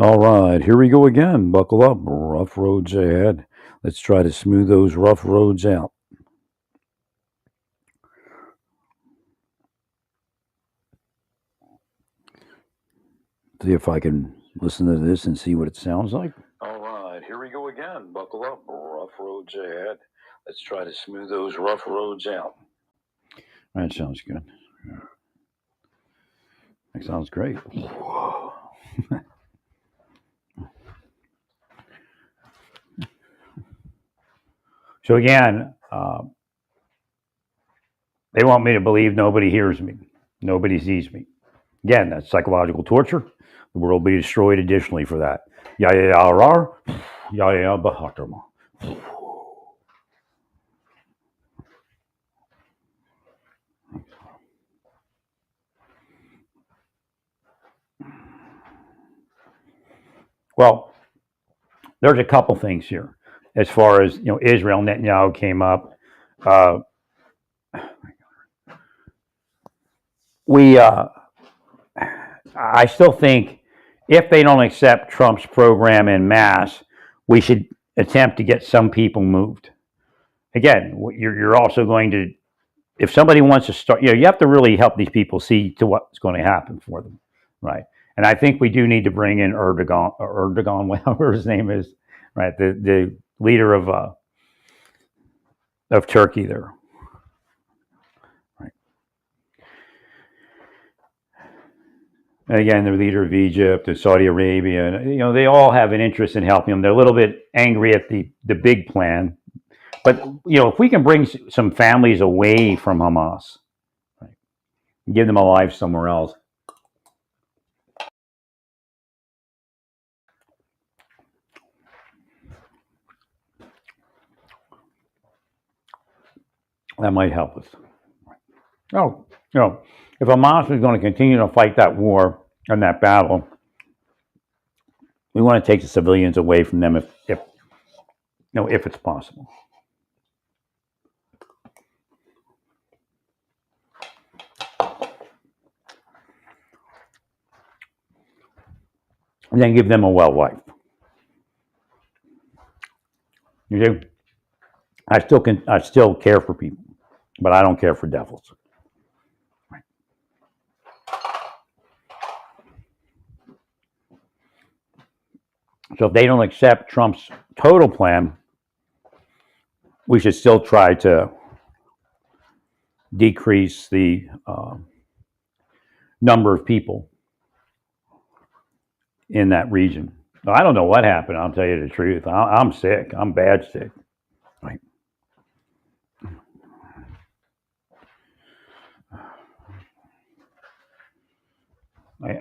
All right, here we go again. Buckle up. Rough roads ahead. Let's try to smooth those rough roads out. See if I can listen to this and see what it sounds like. All right, here we go again. Buckle up. Rough roads ahead. Let's try to smooth those rough roads out. That sounds good. That sounds great. So again, they want me to believe nobody hears me, nobody sees me. Again, that's psychological torture. The world will be destroyed additionally for that. Ya ya ya rar, ya ya bahatarma. Well, there's a couple things here as far as Israel. Netanyahu came up. Uh, we I still think if they don't accept Trump's program en masse, we should attempt to get some people moved. Again, you're also going to, if somebody wants to start, you have to really help these people see to what's going to happen for them, right? And I think we do need to bring in Erdogan, whatever his name is, right? The leader of Turkey there, right? And again, the leader of Egypt, of Saudi Arabia, and they all have an interest in helping them. They're a little bit angry at the big plan, but if we can bring some families away from Hamas, right, give them a life somewhere else. That might help us. Oh, if Hamas is going to continue to fight that war and that battle, we want to take the civilians away from them if it's possible. And then give them a well life. You see, I still care for people, but I don't care for devils. So if they don't accept Trump's total plan, we should still try to decrease the number of people in that region. I don't know what happened. I'll tell you the truth. I'm sick. I'm bad sick. Right.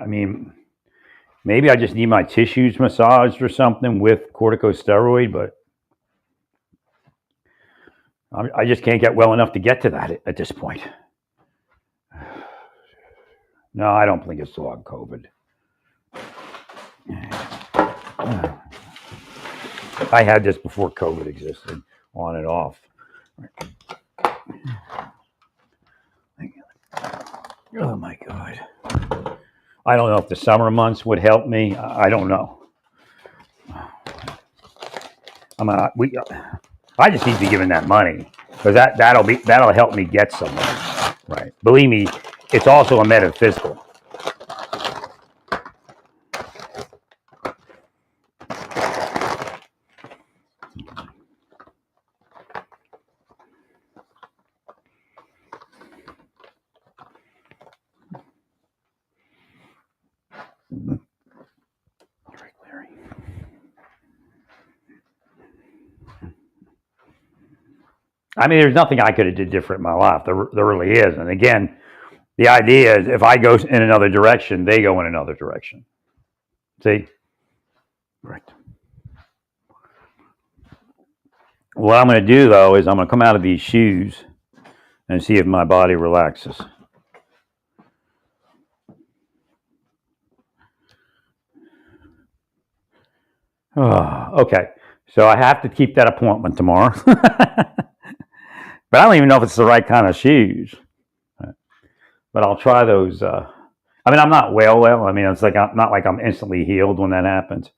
I mean, maybe I just need my tissues massaged or something with corticosteroid, but I just can't get well enough to get to that at this point. No, I don't think it's long COVID. I had this before COVID existed, on and off. Oh my God. I don't know if the summer months would help me. I don't know. I just need to be given that money because that'll help me get somewhere. Right. Believe me, it's also a metaphysical. I mean, there's nothing I could have did different in my life. There really is. And again, the idea is if I go in another direction, they go in another direction. See? Right. What I'm going to do, though, is I'm going to come out of these shoes and see if my body relaxes. Oh, okay. So I have to keep that appointment tomorrow. But I don't even know if it's the right kind of shoes. But I'll try those. I mean, I'm not well. I mean, it's like not like I'm instantly healed when that happens,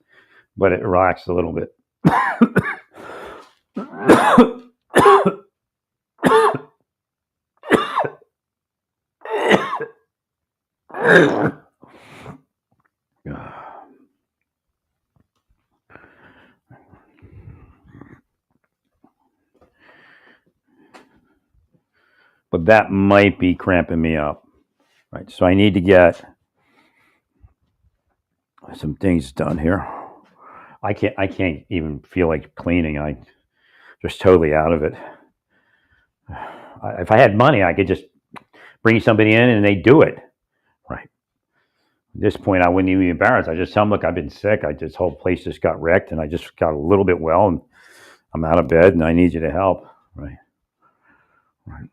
but it relaxed a little bit. But that might be cramping me up. Right. So I need to get some things done here. I can't even feel like cleaning. I just totally out of it. If I had money, I could just bring somebody in and they do it. Right. At this point, I wouldn't even be embarrassed. I just tell them, look, I've been sick. This whole place just got wrecked, and I just got a little bit well, and I'm out of bed, and I need you to help. Right. Right.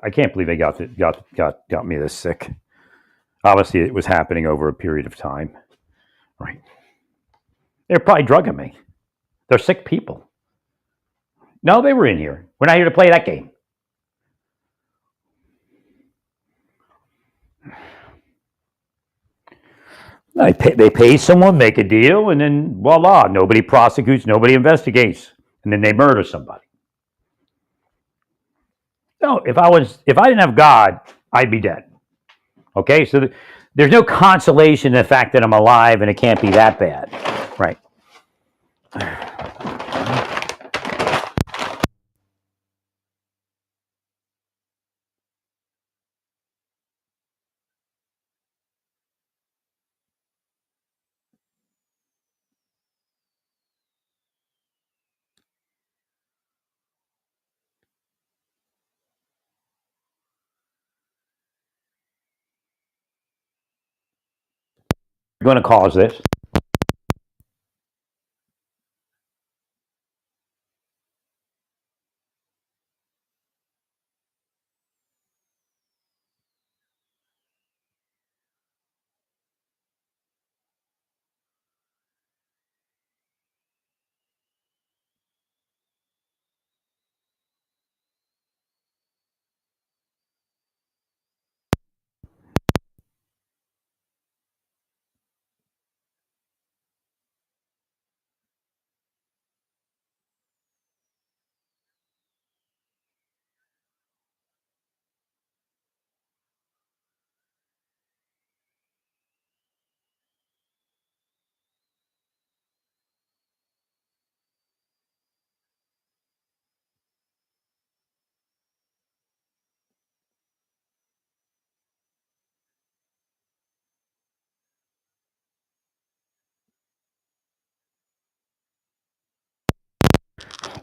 I can't believe they got me this sick. Obviously, it was happening over a period of time. Right. They're probably drugging me. They're sick people. No, they were in here. We're not here to play that game. They pay someone, make a deal, and then voila, nobody prosecutes, nobody investigates, and then they murder somebody. No, if I didn't have God, I'd be dead. Okay, so there's no consolation in the fact that I'm alive, and it can't be that bad, right? You're going to cause this.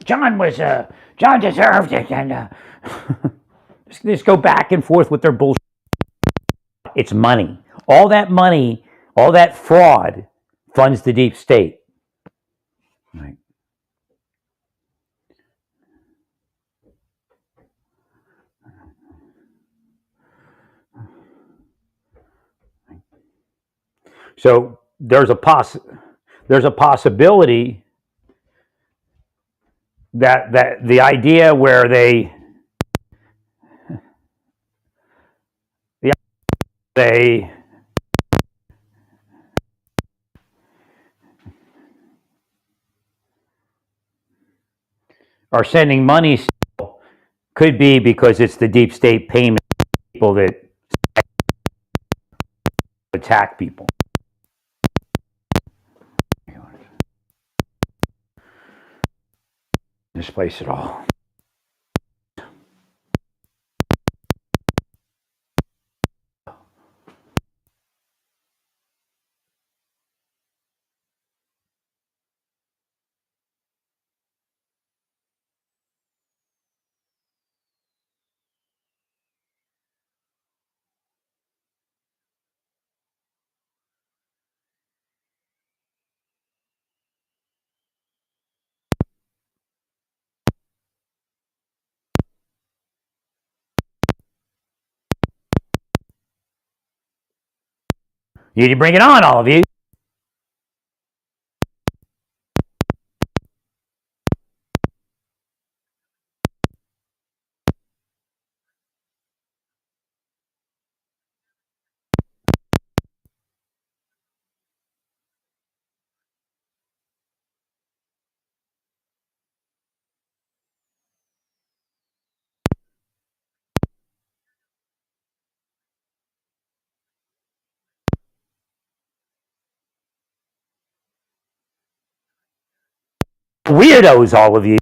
John deserved it, and just go back and forth with their bullshit. It's money. All that money, all that fraud, funds the deep state. Right. So there's a possibility that the idea where they are sending money still could be because it's the deep state payment people that attack people. Displace it all. You need to bring it on, all of you. weirdos, all of you.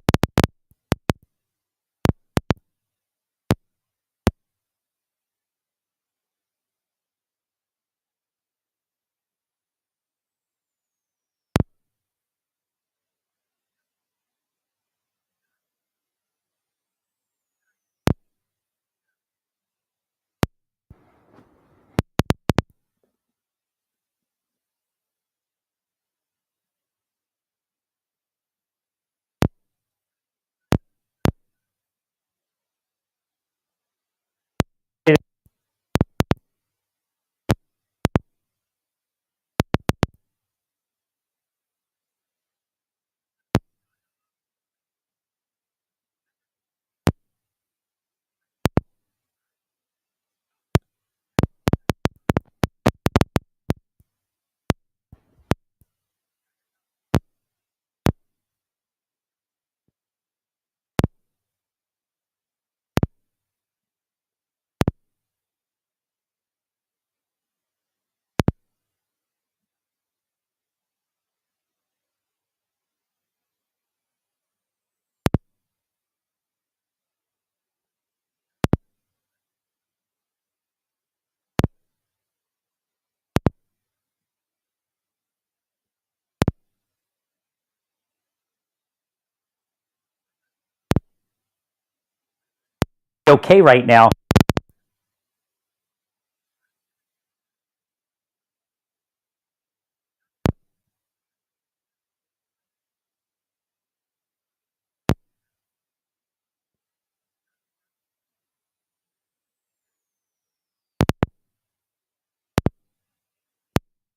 Okay right now.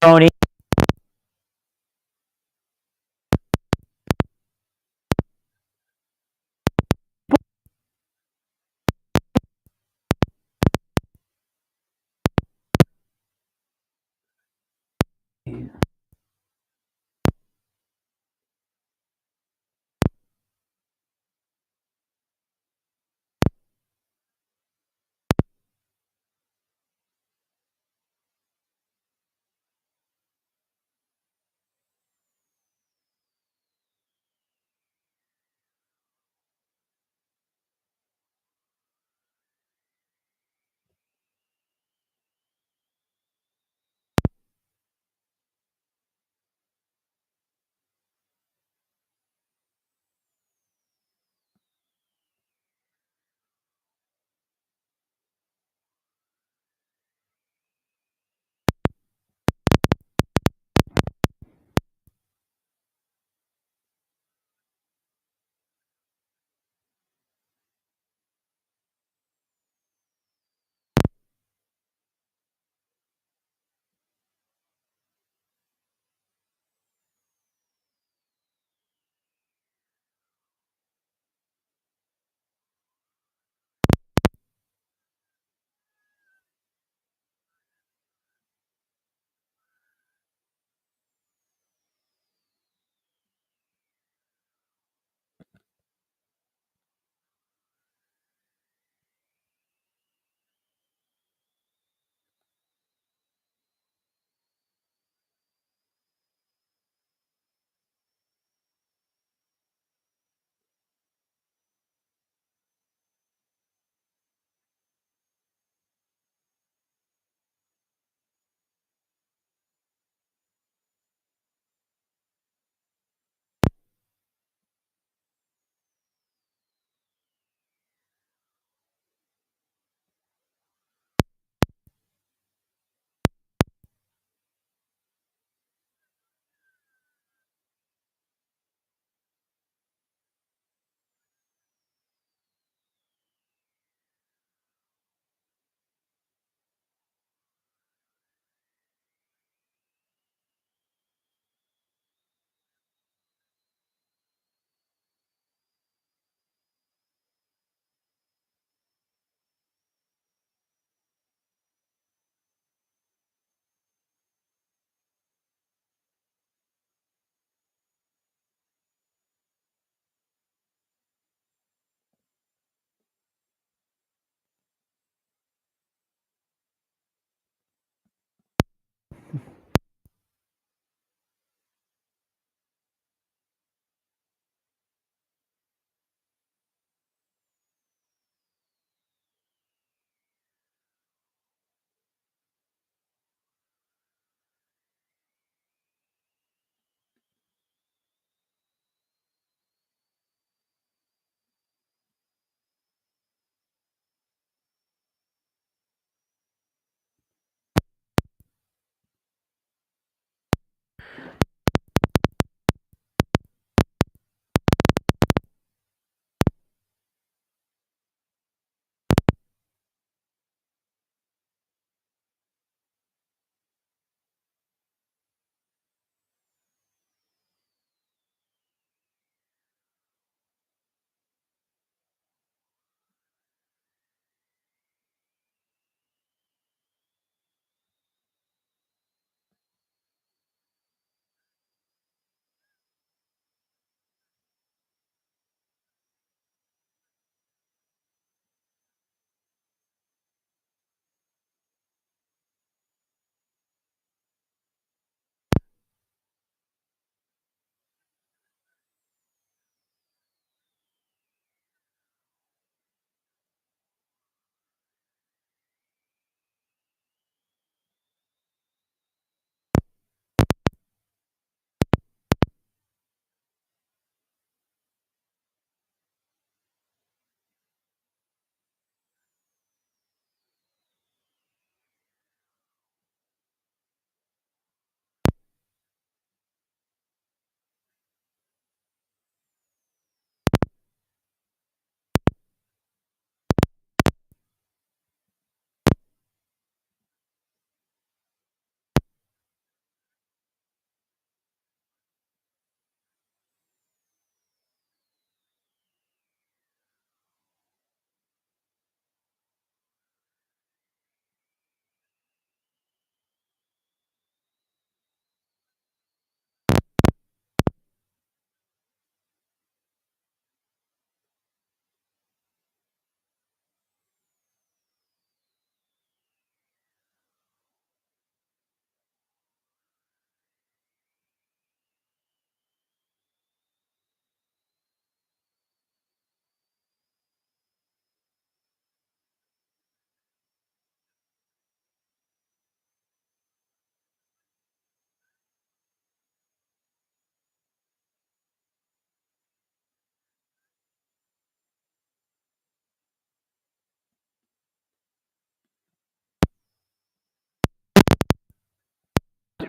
Tony.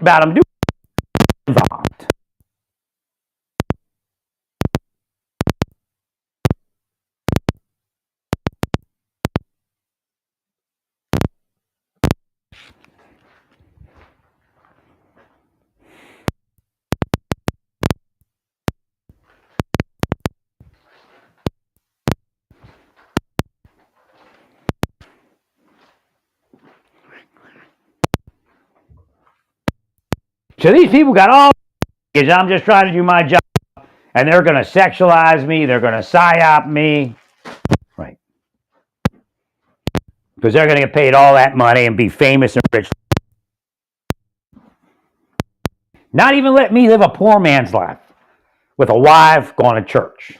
about them doing involved. So these people got all because I'm just trying to do my job, and they're going to sexualize me. They're going to psyop me, right? Because they're going to get paid all that money and be famous and rich. Not even let me live a poor man's life with a wife going to church.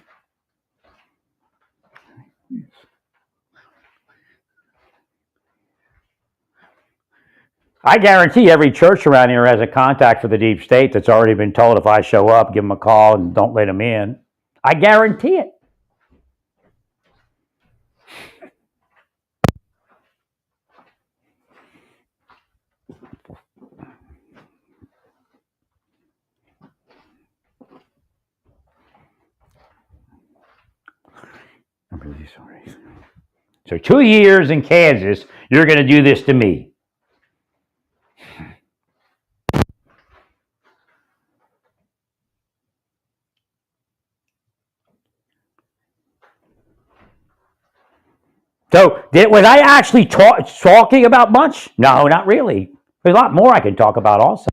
I guarantee every church around here has a contact for the deep state that's already been told if I show up, give them a call and don't let them in. I guarantee it. I'm really sorry. So 2 years in Kansas, you're going to do this to me. So was I actually talking about much? No, not really. There's a lot more I can talk about also.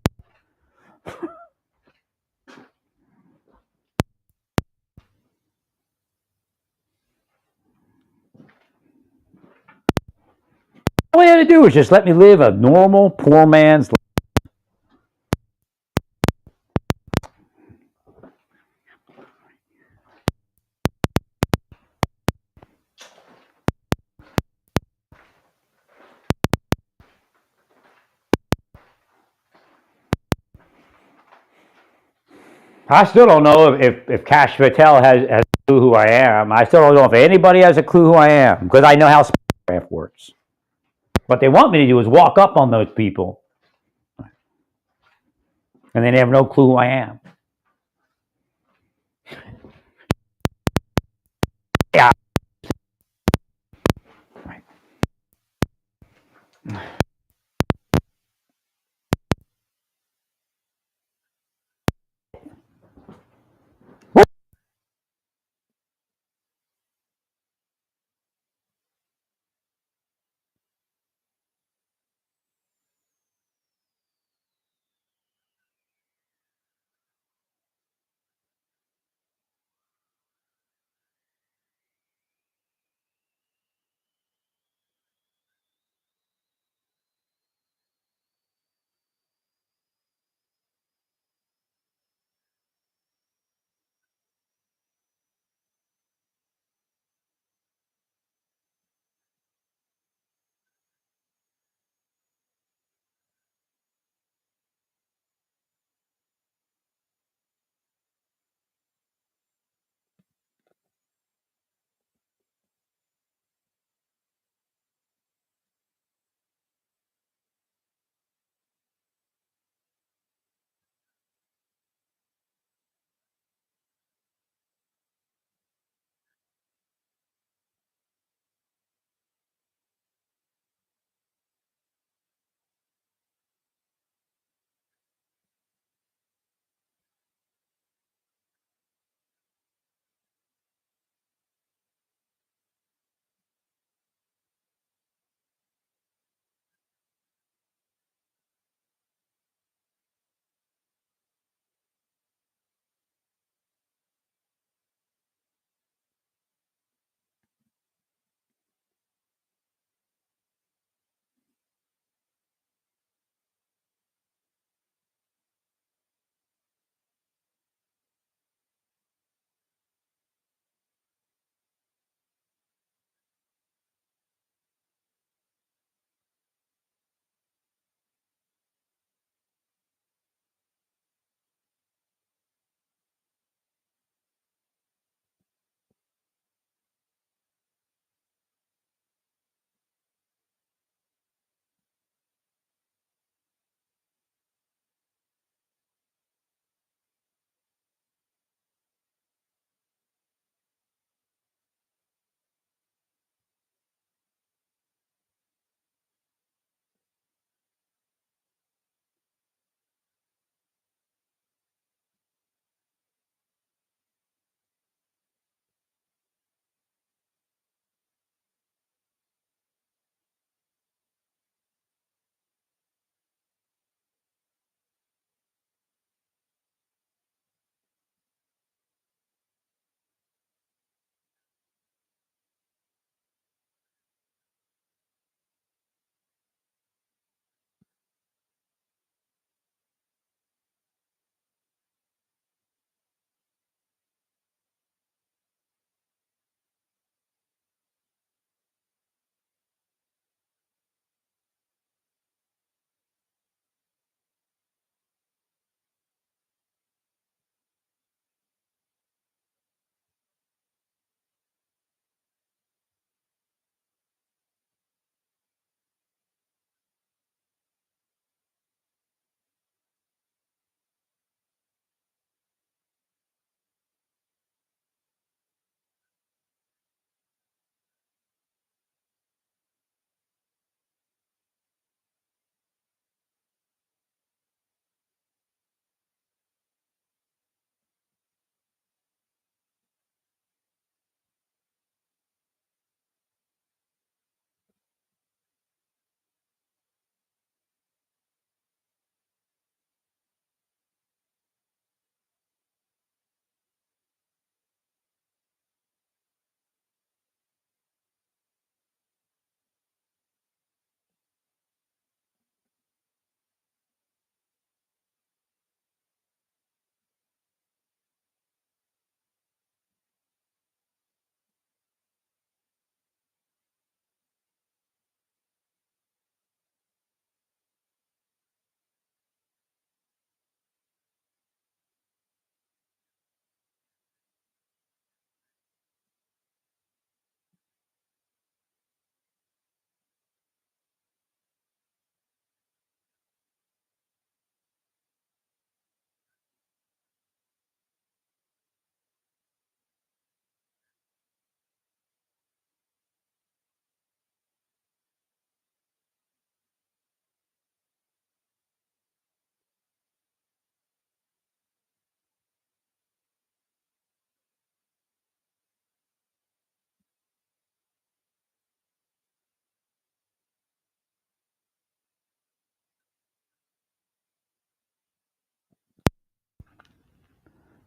All I had to do was just let me live a normal poor man's life. I still don't know if Kash Patel has a clue who I am. I still don't know if anybody has a clue who I am because I know how Spacecraft works. What they want me to do is walk up on those people and they have no clue who I am. Yeah. Right.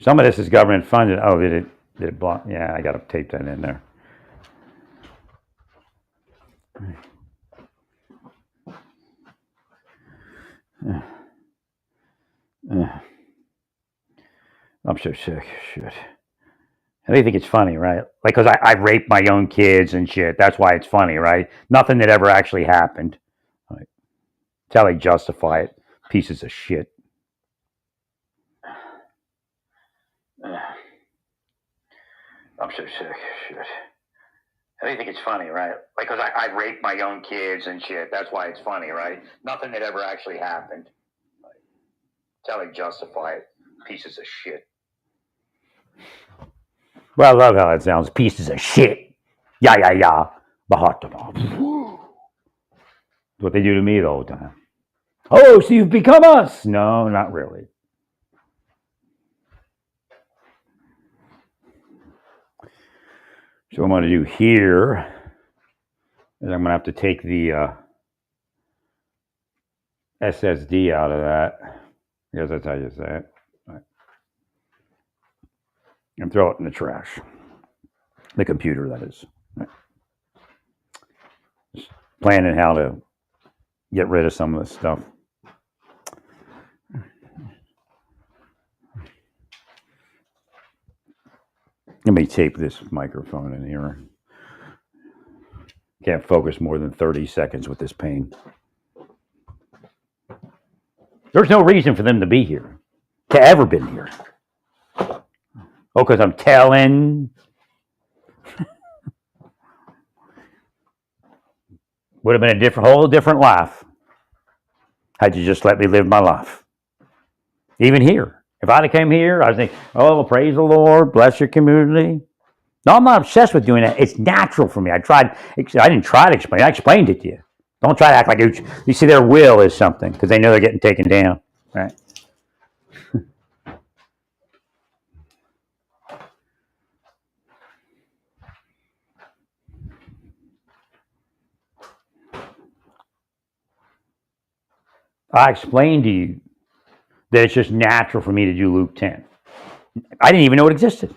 Some of this is government funded. Oh, did it block? Yeah, I got to tape that in there. I'm so sick. Shit. I don't think it's funny, right? Like, because I raped my own kids and shit. That's why it's funny, right? Nothing that ever actually happened. Right. That's how they justify it. Pieces of shit. I'm so sick. Shit. I don't think it's funny, right? Like, because I raped my own kids and shit. That's why it's funny, right? Nothing that ever actually happened. Right. That's how they justify it. Pieces of shit. Well, I love how it sounds. Pieces of shit. Yeah, yeah, yeah. Bahata. That's what they do to me the whole time. Oh, so you've become us? No, not really. So what I'm going to do here is I'm going to have to take the SSD out of that. I guess that's how you say it. Right. And throw it in the trash. The computer, that is. Right. Just planning how to get rid of some of this stuff. Let me tape this microphone in here. Can't focus more than 30 seconds with this pain. There's no reason for them to be here, to ever been here. Oh, because I'm telling. Would have been a whole different life had you just let me live my life. Even here. If I'd have came here, I was thinking, oh, well, praise the Lord, bless your community. No, I'm not obsessed with doing that. It's natural for me. I didn't try to explain it. I explained it to you. Don't try to act like you see their will is something because they know they're getting taken down. Right? I explained to you that it's just natural for me to do Luke 10. I didn't even know it existed.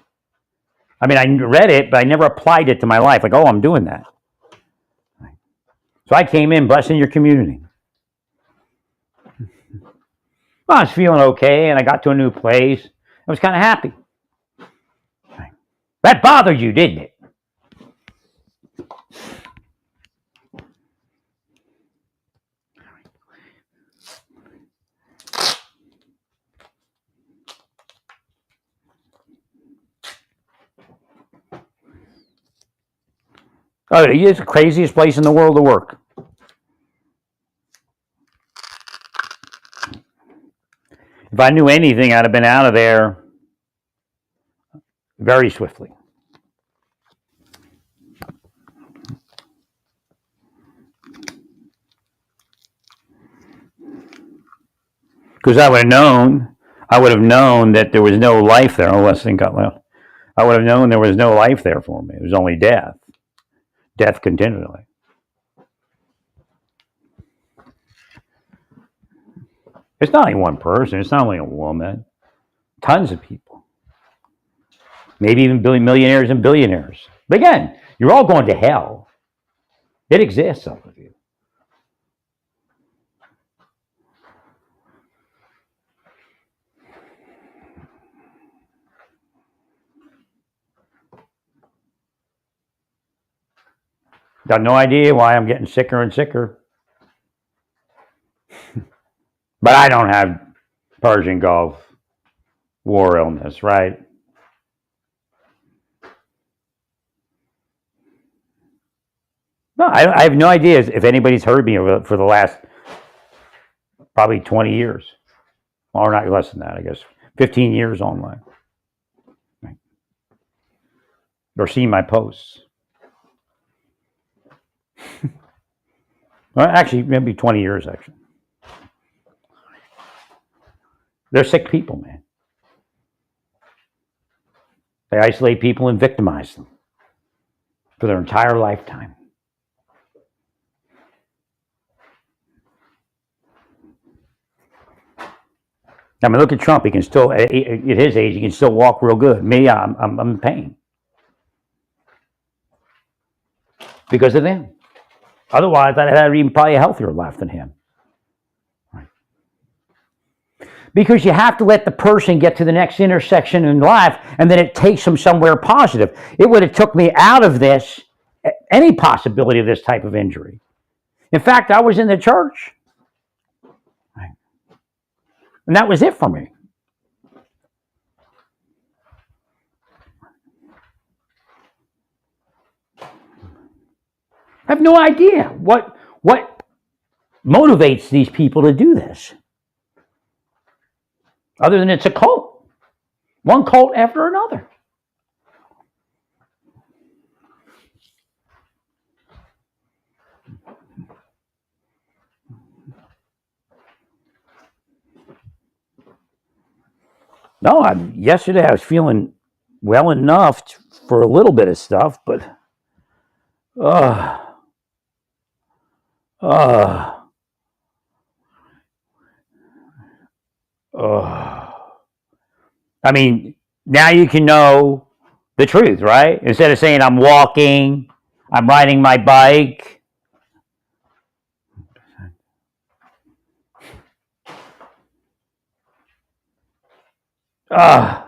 I mean, I read it, but I never applied it to my life. Like, oh, I'm doing that. So I came in blessing your community. Well, I was feeling okay, and I got to a new place. I was kind of happy. That bothered you, didn't it? Oh, it's the craziest place in the world to work. If I knew anything, I'd have been out of there very swiftly. Because I would have known that there was no life there. Oh, this thing got loud. I would have known there was no life there for me. It was only death. Death continually. It's not only one person. It's not only a woman. Tons of people. Maybe even millionaires and billionaires. But again, you're all going to hell. It exists, some of you. Got no idea why I'm getting sicker and sicker. But I don't have Persian Gulf War illness, right? No, I have no idea if anybody's heard me for the last probably 20 years. Or not less than that, I guess. 15 years online. Right. Or seen my posts. Well, actually, maybe 20 years, actually. They're sick people, man. They isolate people and victimize them for their entire lifetime. I mean, look at Trump. He can still, at his age, he can still walk real good. Me, I'm in pain because of them. Otherwise, I'd have even probably a healthier life than him. Because you have to let the person get to the next intersection in life, and then it takes them somewhere positive. It would have took me out of this, any possibility of this type of injury. In fact, I was in the church, and that was it for me. I have no idea what motivates these people to do this, other than it's a cult, one cult after another. No, yesterday I was feeling well enough for a little bit of stuff, but uh, uh, I mean, now you can know the truth, right? Instead of saying I'm walking, I'm riding my bike. Uh,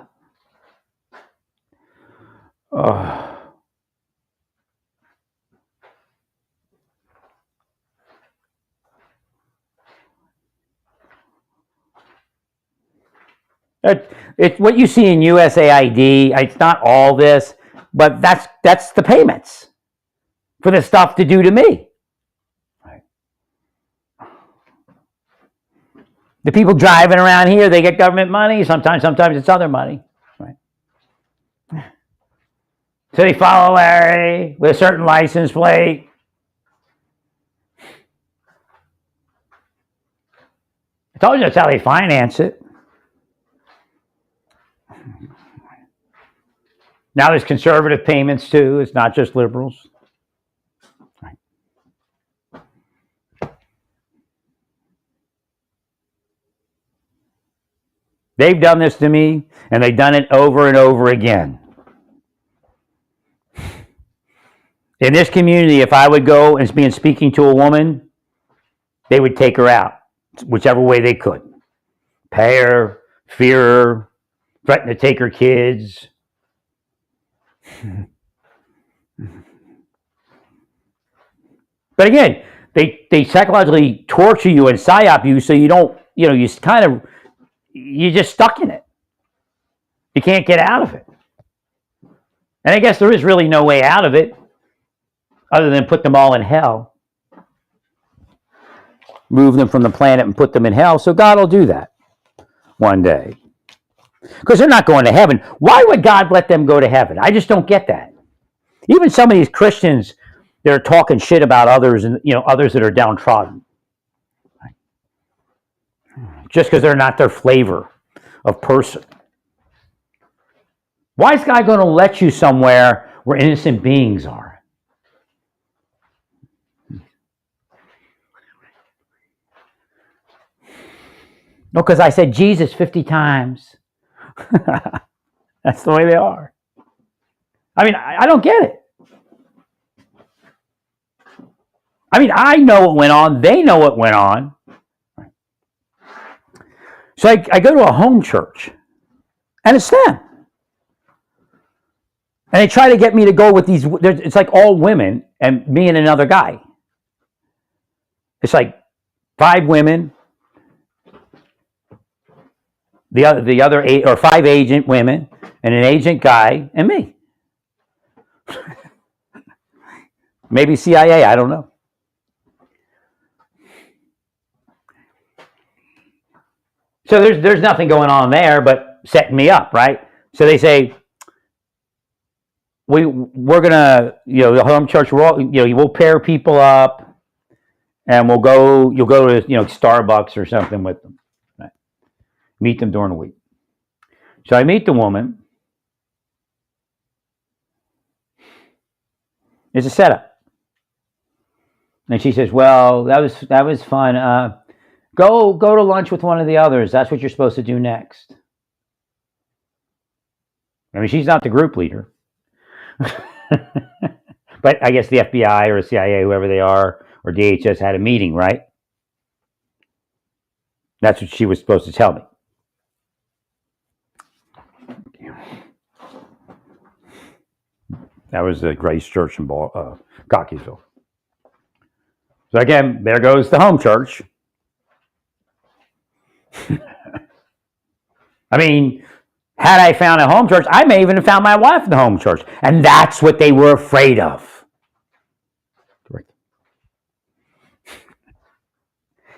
uh, it's what you see in USAID. It's not all this, but that's the payments for the stuff to do to me. Right. The people driving around here, they get government money. Sometimes it's other money. Right. So they follow Larry with a certain license plate. I told you that's how they finance it. Now there's conservative payments too. It's not just liberals. Right. They've done this to me, and they've done it over and over again. In this community, if I would go and be speaking to a woman, they would take her out, whichever way they could. Pay her, fear her, threaten to take her kids. But again, they psychologically torture you and psyop you so you don't, you're just stuck in it. You can't get out of it. And I guess there is really no way out of it other than put them all in hell. Move them from the planet and put them in hell. So God will do that one day. Because they're not going to heaven. Why would God let them go to heaven? I just don't get that. Even some of these Christians, they're talking shit about others and others that are downtrodden. Just because they're not their flavor of person. Why is God going to let you somewhere where innocent beings are? No, because I said Jesus 50 times. That's the way they are. I mean, I don't get it. I mean, I know what went on. They know what went on. So I go to a home church, and it's them. And they try to get me to go with these. It's like all women and me and another guy. It's like 5 women, the other 8 or 5 agent women, and an agent guy, and me. Maybe CIA, I don't know. So there's nothing going on there but setting me up, right? So they say, we're gonna, the home church, we'll pair people up, and you'll go to, Starbucks or something with them, right? Meet them during the week. So I meet the woman. It's a setup. And she says, well, that was fun. Go to lunch with one of the others. That's what you're supposed to do next. I mean, she's not the group leader. But I guess the FBI or CIA, whoever they are, or DHS had a meeting, right? That's what she was supposed to tell me. That was the Grace Church in Cockeysville. So again, there goes the home church. I mean, had I found a home church, I may even have found my wife in the home church. And that's what they were afraid of.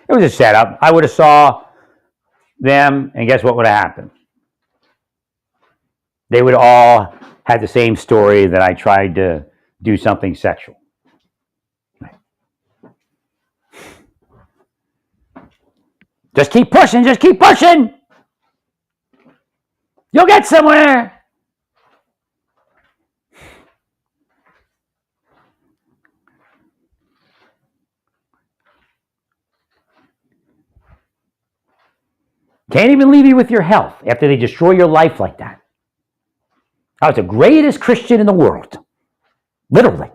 It was a setup. I would have saw them, and guess what would have happened? They would all have the same story, that I tried to do something sexual. Just keep pushing, just keep pushing. You'll get somewhere. Can't even leave you with your health after they destroy your life like that. I was the greatest Christian in the world. Literally.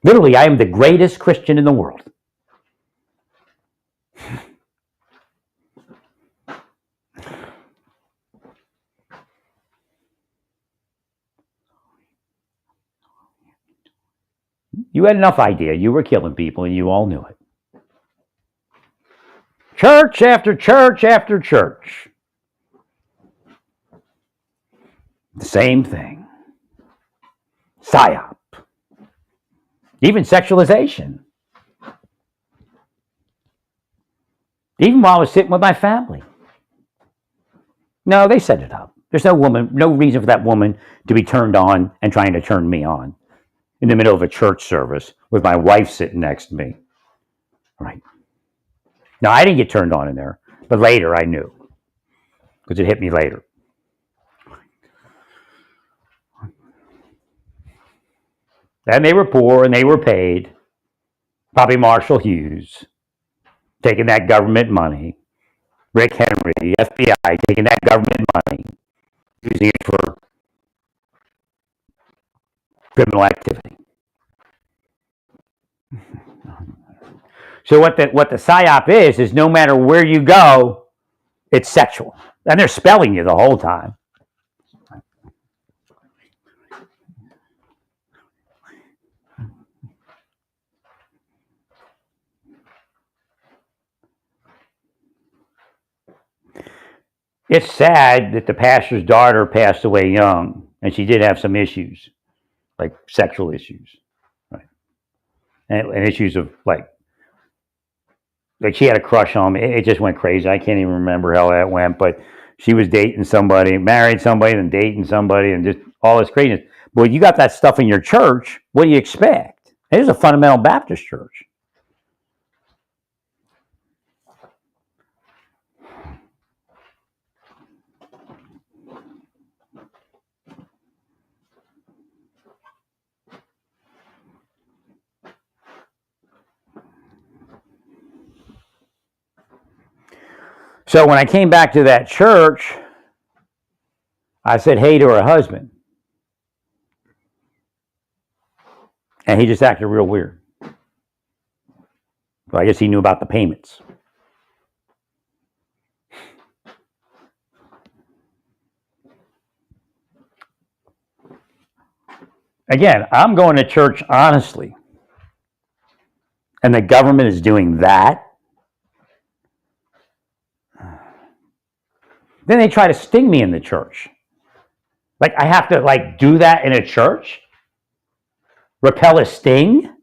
Literally, I am the greatest Christian in the world. You had enough idea. You were killing people, and you all knew it. Church after church after church. The same thing. PSYOP. Even sexualization. Even while I was sitting with my family. No, they set it up. There's no reason for that woman to be turned on and trying to turn me on in the middle of a church service with my wife sitting next to me. Right. Now, I didn't get turned on in there, but later I knew, because it hit me later. And they were poor and they were paid. Probably Marshall Hughes, taking that government money. Rick Henry, the FBI, taking that government money, using it for criminal activity. So what the PSYOP is no matter where you go, it's sexual. And they're spelling you the whole time. It's sad that the pastor's daughter passed away young, and she did have some issues, like sexual issues, right? And issues of like she had a crush on me. It just went crazy. I can't even remember how that went, but she was dating somebody, married somebody, and dating somebody, and just all this craziness. But you got that stuff in your church, what do you expect? It is a fundamental Baptist church. So when I came back to that church, I said hey to her husband. And he just acted real weird. So I guess he knew about the payments. Again, I'm going to church honestly. And the government is doing that. Then they try to sting me in the church. Like I have to do that in a church? Repel a sting?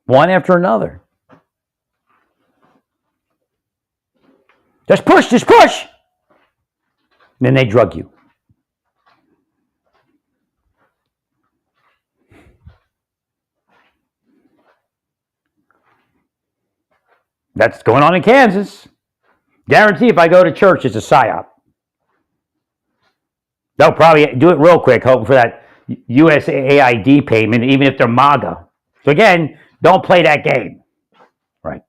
One after another. Just push, just push. And then they drug you. That's going on in Kansas. Guarantee if I go to church, it's a psyop. They'll probably do it real quick, hoping for that USAID payment, even if they're MAGA. So again, don't play that game. Right.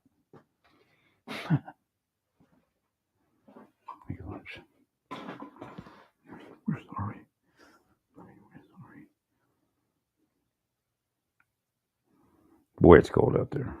Boy, it's cold out there.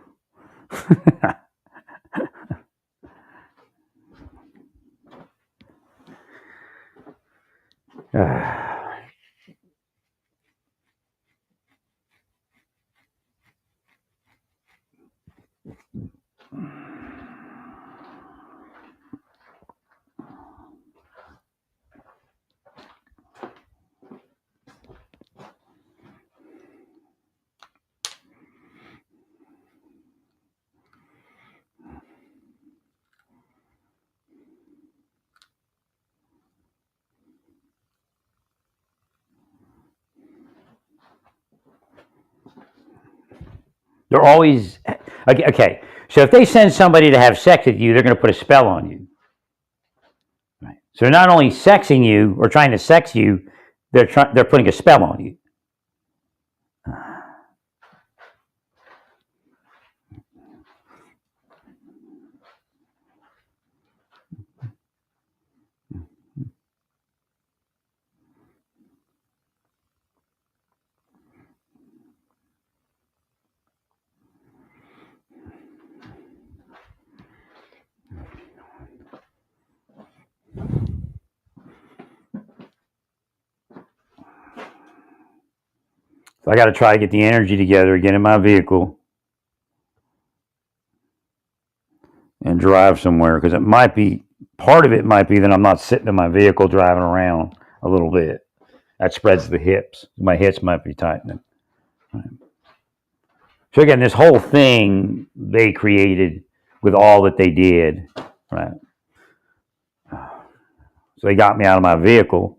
They're always okay. So if they send somebody to have sex with you, they're going to put a spell on you. Right. So they're not only sexing you or trying to sex you, they're putting a spell on you. So I got to try to get the energy together again in my vehicle and drive somewhere, because it might be, part of it might be that I'm not sitting in my vehicle driving around a little bit. That spreads the hips. My hips might be tightening. Right. So again, this whole thing they created with all that they did, right? So they got me out of my vehicle,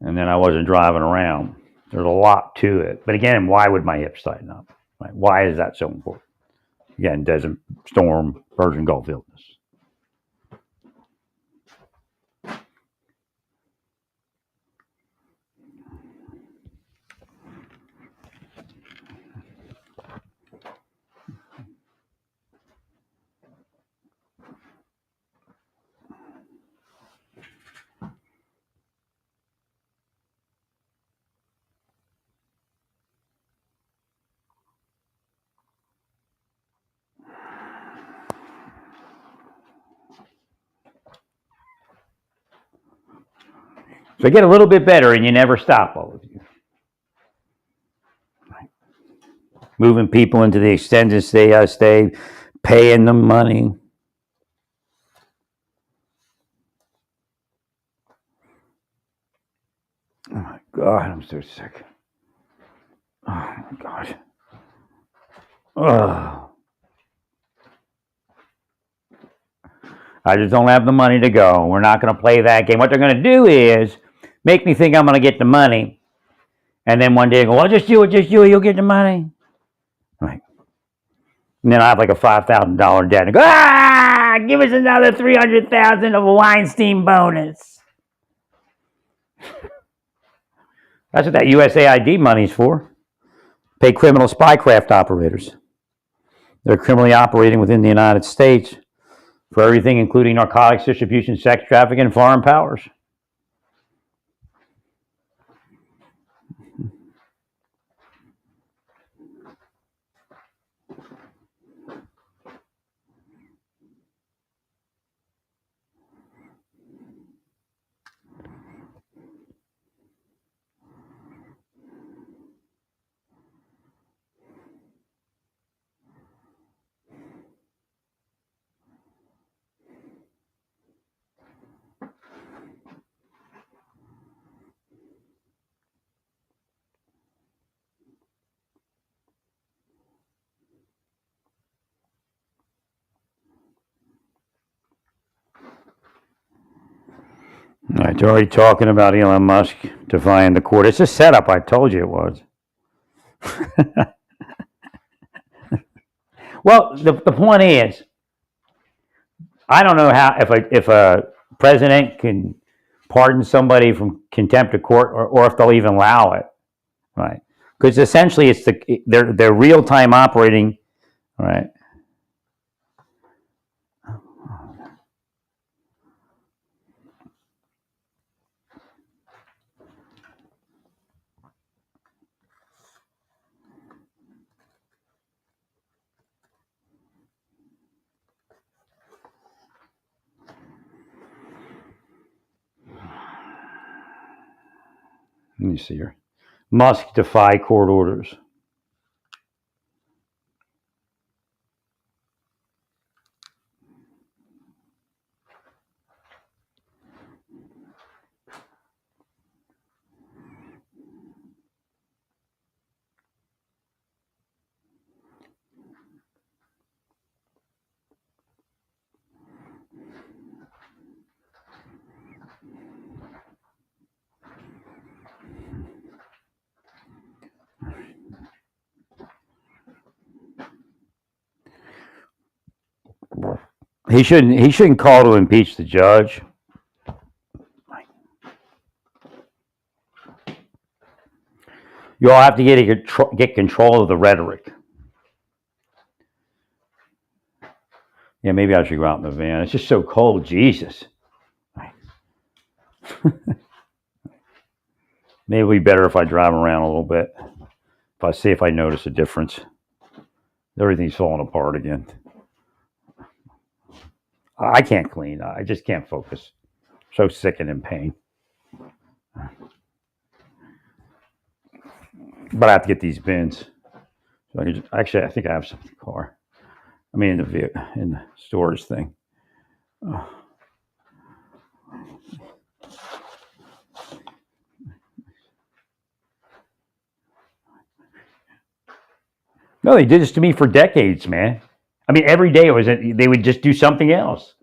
and then I wasn't driving around. There's a lot to it. But again, why would my hips tighten up? Right? Why is that so important? Again, Desert Storm, Persian Gulf illness. So get a little bit better, and you never stop, all of you. Right. Moving people into the extended stay, paying them money. Oh my God, I'm so sick. Oh my God. Ugh. I just don't have the money to go. We're not going to play that game. What they're going to do is make me think I'm going to get the money, and then one day go, well, just do it, you'll get the money. Right. And then I have like a $5,000 debt, and go, give us another $300,000 of a Weinstein bonus. That's what that USAID money's for. Pay criminal spycraft operators. They're criminally operating within the United States for everything, including narcotics distribution, sex trafficking, and foreign powers. All right, they're already talking about Elon Musk defying the court. It's a setup. I told you it was. Well, the point is, I don't know how if a president can pardon somebody from contempt of court, or if they'll even allow it, right? Because essentially, it's they're real time operating, right? Let me see here. Musk defy court orders. He shouldn't call to impeach the judge. You all have to get control of the rhetoric. Yeah, maybe I should go out in the van. It's just so cold. Jesus. Maybe it'll be better if I drive around a little bit. If I see if I notice a difference. Everything's falling apart again. I can't clean. I just can't focus. So sick and in pain. But I have to get these bins. So I think I have some in the car. I mean, in the storage thing. Oh. No, they did this to me for decades, man. I mean, every day they would just do something else.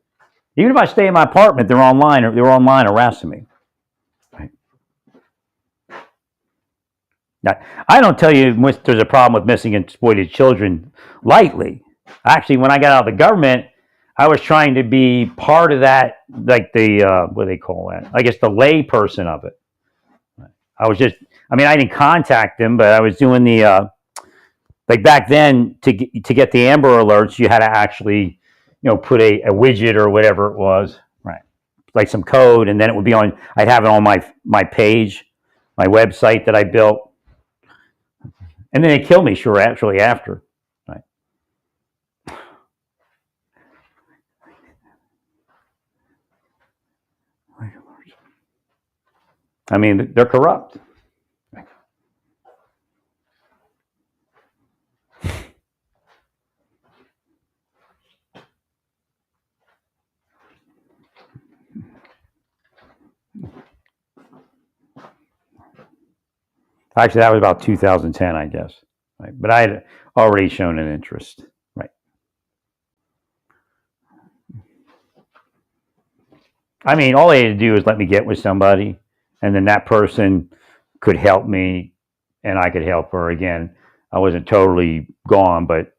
Even if I stay in my apartment, they're online harassing me. Right? Now, I don't tell you there's a problem with missing and exploited children lightly. Actually, when I got out of the government, I was trying to be part of that, like the, what do they call that? I guess the lay person of it. I didn't contact them, but I was doing the, like back then, to get the Amber Alerts, you had to actually, put a widget or whatever it was, right? Like some code, and then it would be on. I'd have it on my page, my website that I built, and then they killed me shortly after, right? I mean, they're corrupt. Actually, that was about 2010, I guess. Right? But I had already shown an interest. Right. I mean, all they had to do is let me get with somebody, and then that person could help me, and I could help her. Again, I wasn't totally gone, but,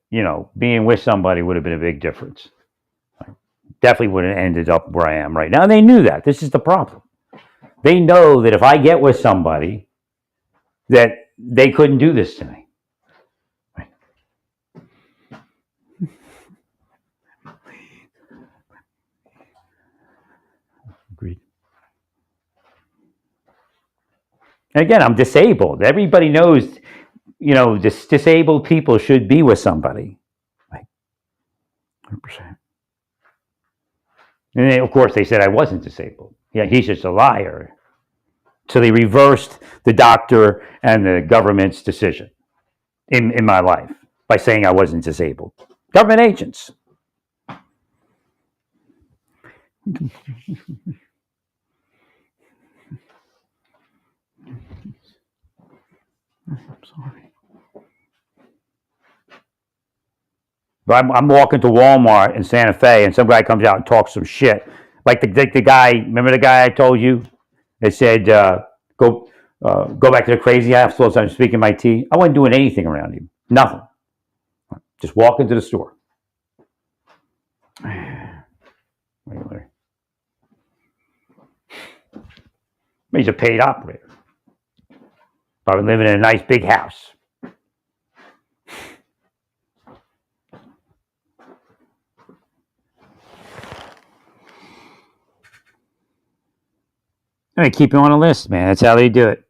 being with somebody would have been a big difference. Definitely would have ended up where I am right now. And they knew that. This is the problem. They know that if I get with somebody, that they couldn't do this to me. Right. Agreed. And again, I'm disabled. Everybody knows, disabled people should be with somebody. Right. 100%. And then, of course, they said I wasn't disabled. Yeah, he's just a liar. So they reversed the doctor and the government's decision in my life by saying I wasn't disabled. Government agents. I'm sorry. But I'm walking to Walmart in Santa Fe, and some guy comes out and talks some shit. Like the guy, remember the guy I told you? They said, go back to the crazy house. I'm speaking my tea. I wasn't doing anything around him. Nothing. Just walk into the store. He's a paid operator. Probably living in a nice big house. They keep you on a list, man. That's how they do it.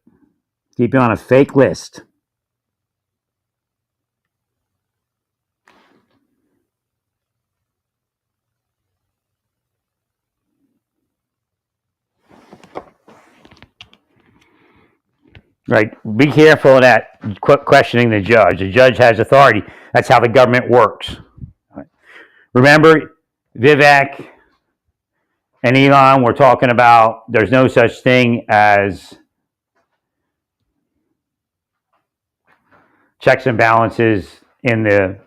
Keep you on a fake list. Right. Be careful of that questioning the judge. The judge has authority. That's how the government works. Right. Remember, Vivek and Elon were talking about there's no such thing as checks and balances in the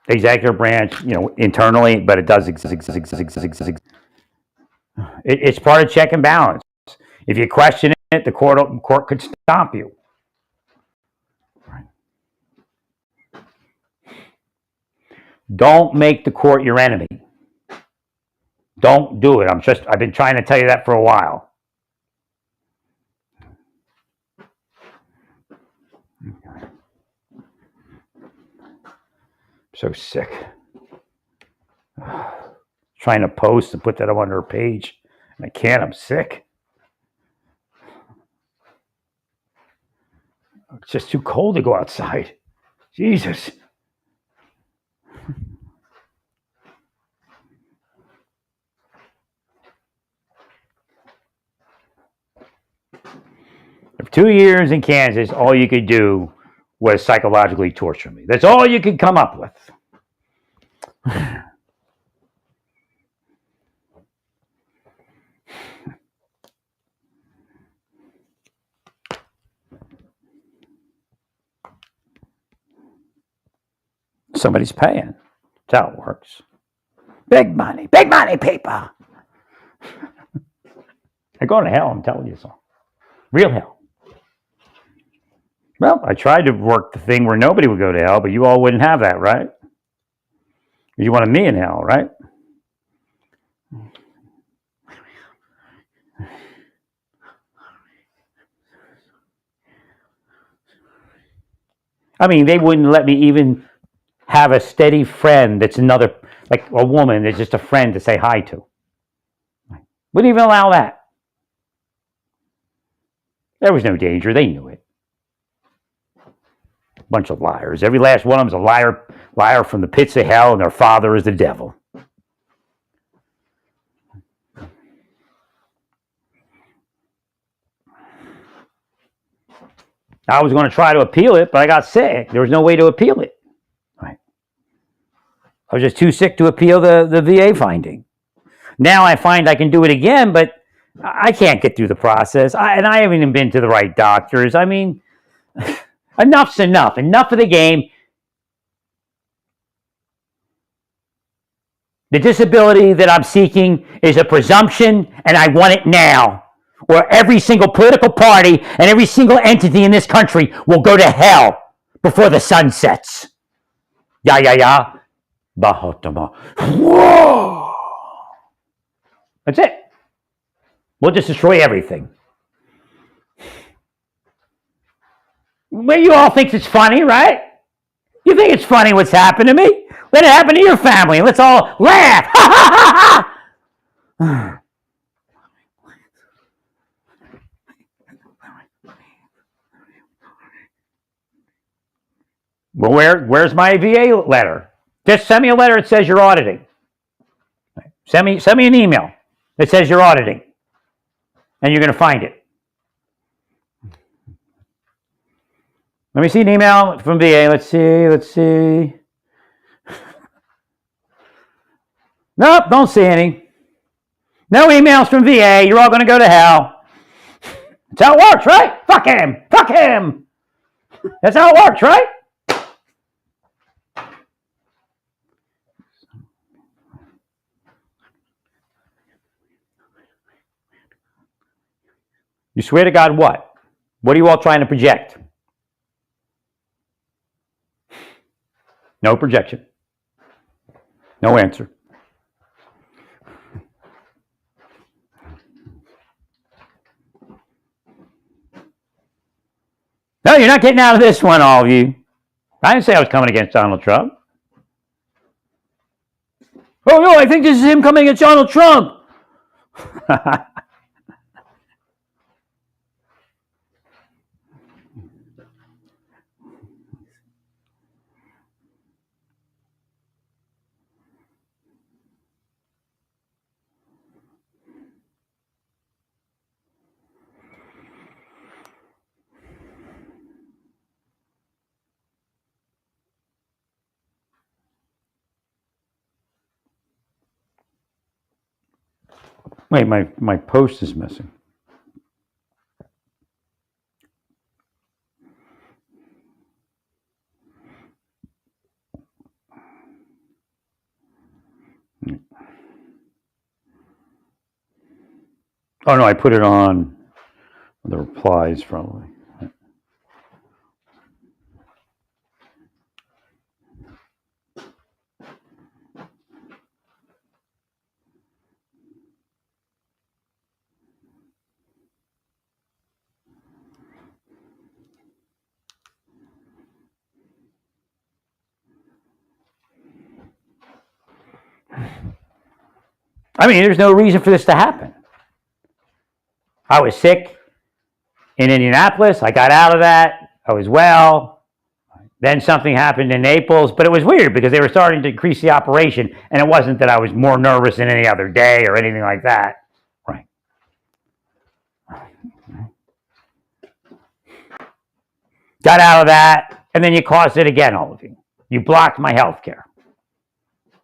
executive branch, internally, but it does exist. It's part of check and balance. If you question it, the court could stop you. Don't make the court your enemy. Don't do it. I've been trying to tell you that for a while. So sick. Trying to post and put that up on her page. And I can't. I'm sick. It's just too cold to go outside. Jesus. For 2 years in Kansas, all you could do was psychologically torture me. That's all you could come up with. Somebody's paying. That's how it works. Big money, people. They're going to hell, I'm telling you so. Real hell. Well, I tried to work the thing where nobody would go to hell, but you all wouldn't have that, right? You wanted me in hell, right? I mean, they wouldn't let me even have a steady friend that's another, like a woman that's just a friend to say hi to. Wouldn't even allow that. There was no danger. They knew it. Bunch of liars. Every last one of them is a liar from the pits of hell, and their father is the devil. I was going to try to appeal it, but I got sick. There was no way to appeal it. Right. I was just too sick to appeal the VA finding. Now I find I can do it again, but I can't get through the process. And I haven't even been to the right doctors. I mean, enough's enough. Enough of the game. The disability that I'm seeking is a presumption, and I want it now. Or every single political party and every single entity in this country will go to hell before the sun sets. Ya. Bahotama. Whoa! That's it. We'll just destroy everything. Well, you all think it's funny, right? You think it's funny what's happened to me? Let it happen to your family and let's all laugh. Ha ha ha ha! Well, where's my VA letter? Just send me a letter that says you're auditing. Send me an email that says you're auditing. And you're going to find it. Let me see an email from VA. Let's see. Nope, don't see any. No emails from VA. You're all going to go to hell. That's how it works, right? Fuck him. That's how it works, right? You swear to God what? What are you all trying to project? No projection. No answer. No, you're not getting out of this one, all of you. I didn't say I was coming against Donald Trump. Oh, no, I think this is him coming against Donald Trump. Wait, my post is missing. Oh, no, I put it on the replies probably. I mean, there's no reason for this to happen. I was sick in Indianapolis. I got out of that. I was well. Then something happened in Naples, but it was weird because they were starting to increase the operation, and it wasn't that I was more nervous than any other day or anything like that. Right. Got out of that, and then you caused it again, all of you. You blocked my health care.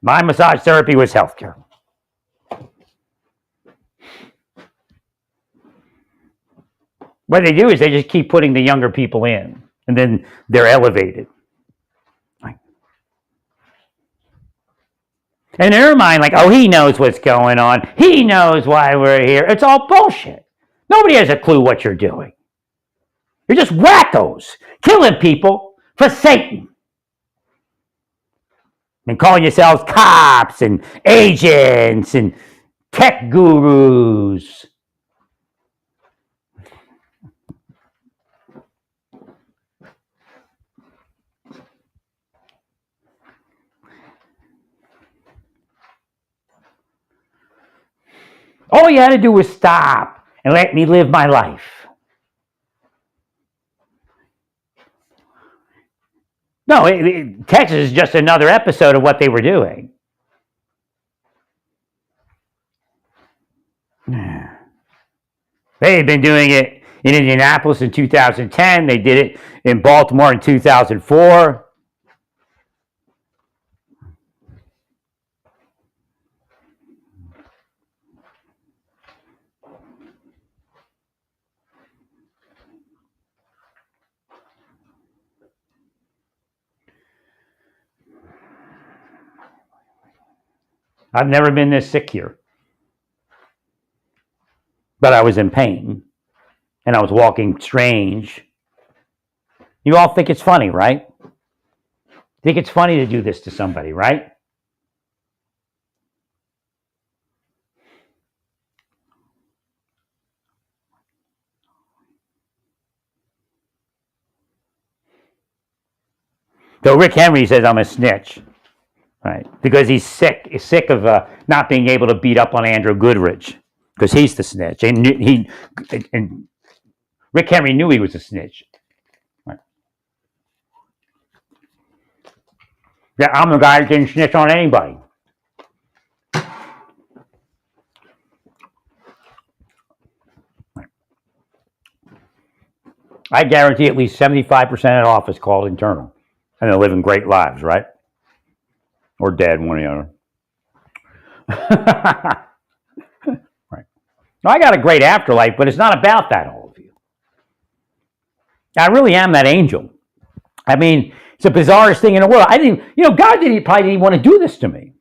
My massage therapy was health care. What they do is they just keep putting the younger people in, and then they're elevated. And in their mind, like, oh, he knows what's going on. He knows why we're here. It's all bullshit. Nobody has a clue what you're doing. You're just wackos killing people for Satan. And calling yourselves cops and agents and tech gurus. All you had to do was stop and let me live my life. No, Texas is just another episode of what they were doing. They had been doing it in Indianapolis in 2010. They did it in Baltimore in 2004. I've never been this sick here. But I was in pain. And I was walking strange. You all think it's funny, right? Think it's funny to do this to somebody, right? So Rick Henry says I'm a snitch. Right, because he's sick. He's sick of not being able to beat up on Andrew Goodrich because he's the snitch. And Rick Henry knew he was a snitch. Right. Yeah, I'm the guy that didn't snitch on anybody. Right. I guarantee at least 75% of the office called internal, and they're living great lives, right? Or dead, one or the other. Right. Now, I got a great afterlife, but it's not about that, all of you. I really am that angel. I mean, it's the bizarrest thing in the world. God probably didn't want to do this to me.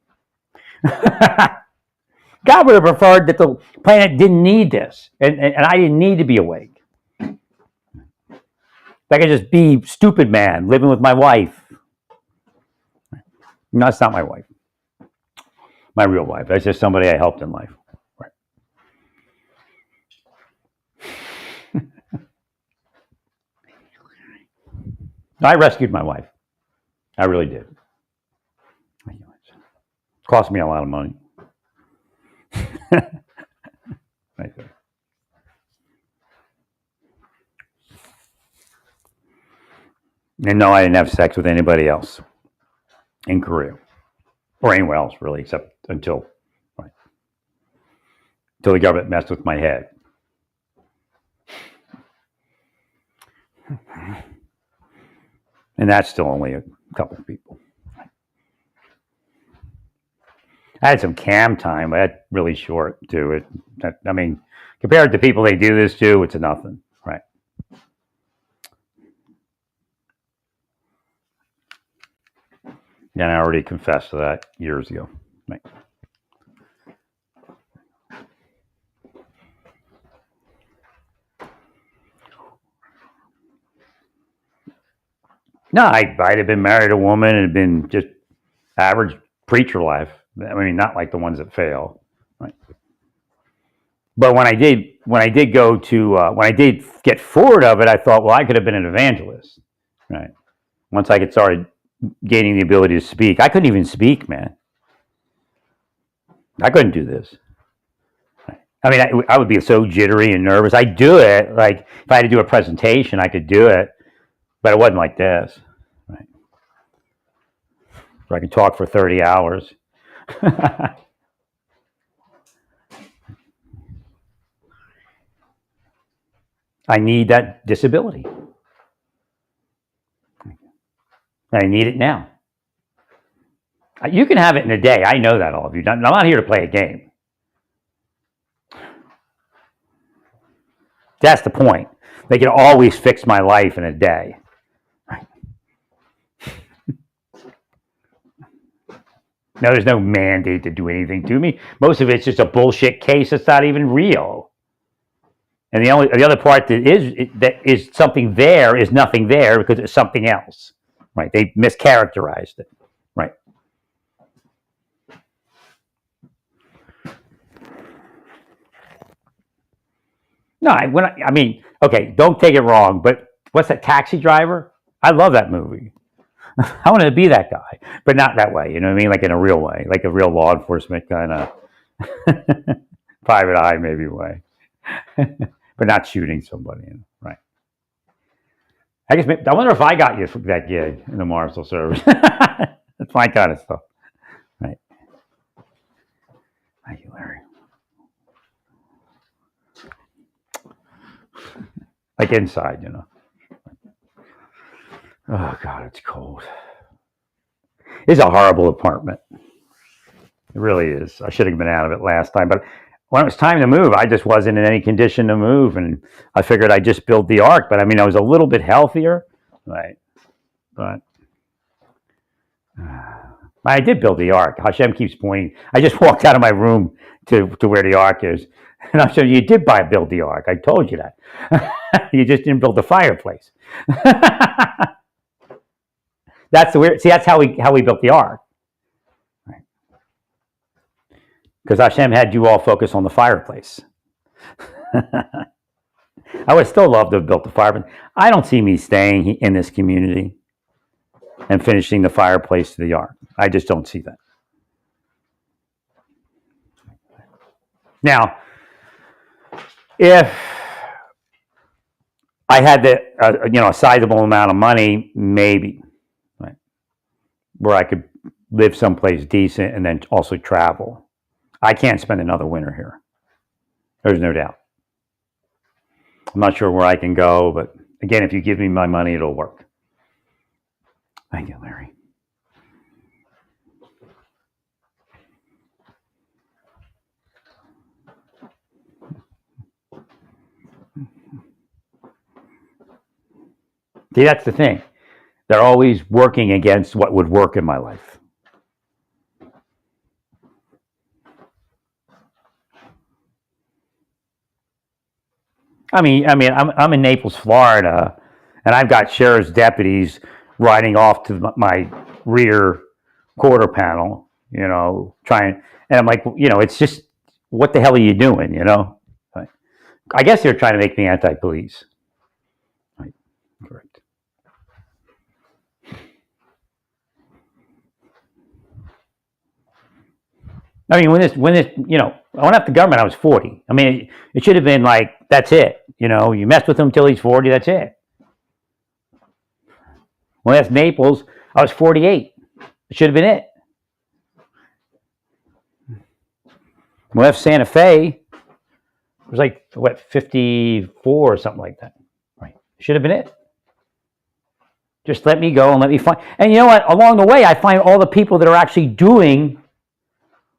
God would have preferred that the planet didn't need this, and I didn't need to be awake. I could just be stupid man, living with my wife. No, that's not my wife. My real wife. That's just somebody I helped in life. Right. I rescued my wife. I really did. It cost me a lot of money. Right there. And no, I didn't have sex with anybody else in Korea or anywhere else, really, except until the government messed with my head. And that's still only a couple of people. I had some cam time, but that's really short, too. I mean, compared to people they do this to, it's nothing, right? And I already confessed to that years ago. Right. No, I'd have been married to a woman and had been just average preacher life. I mean, not like the ones that fail, right? But when I did get forward of it, I thought, well, I could have been an evangelist, right? Once I started gaining the ability to speak, I couldn't even speak, man. I couldn't do this. I mean, I would be so jittery and nervous. I'd do it. Like, if I had to do a presentation, I could do it. But it wasn't like this, right? Where I could talk for 30 hours. I need that disability. I need it now. You can have it in a day. I know that, all of you. I'm not here to play a game. That's the point. They can always fix my life in a day. No, there's no mandate to do anything to me. Most of it's just a bullshit case that's not even real. And the other part that is something there is nothing there because it's something else. Right? They mischaracterized it. Right? No, I mean, okay, don't take it wrong, but what's that, Taxi Driver? I love that movie. I wanted to be that guy, but not that way. You know what I mean? Like in a real way, like a real law enforcement kind of private eye maybe way, but not shooting somebody. Right? I wonder if I got you that gig in the Marshal Service. That's my kind of stuff, right? Thank you, Larry. Like inside, you know. Oh, God, it's cold. It's a horrible apartment. It really is. I should have been out of it last time. But when it was time to move, I just wasn't in any condition to move. And I figured I'd just build the ark. But, I mean, I was a little bit healthier. Right. But I did build the ark. Hashem keeps pointing. I just walked out of my room to where the ark is. And I'm saying, you did build the ark. I told you that. You just didn't build the fireplace. That's the weird. See, that's how we built the ark, right? Because Hashem had you all focus on the fireplace. I would still love to have built the fireplace. I don't see me staying in this community and finishing the fireplace to the ark. I just don't see that. Now, if I had a sizable amount of money, maybe. Where I could live someplace decent and then also travel. I can't spend another winter here. There's no doubt. I'm not sure where I can go, but again, if you give me my money, it'll work. Thank you, Larry. See, that's the thing. They're always working against what would work in my life. I mean, I'm in Naples, Florida, and I've got sheriff's deputies riding off to my rear quarter panel, trying, and I'm like, it's just, what the hell are you doing, I guess they're trying to make me anti-police. Right, correct. I mean, when this, I went after the government, I was 40. I mean, it should have been like, that's it. You mess with him until he's 40, that's it. When that's Naples, I was 48. It should have been it. When that's Santa Fe, it was like, 54 or something like that. Right. Should have been it. Just let me go and let me find. And you know what? Along the way, I find all the people that are actually doing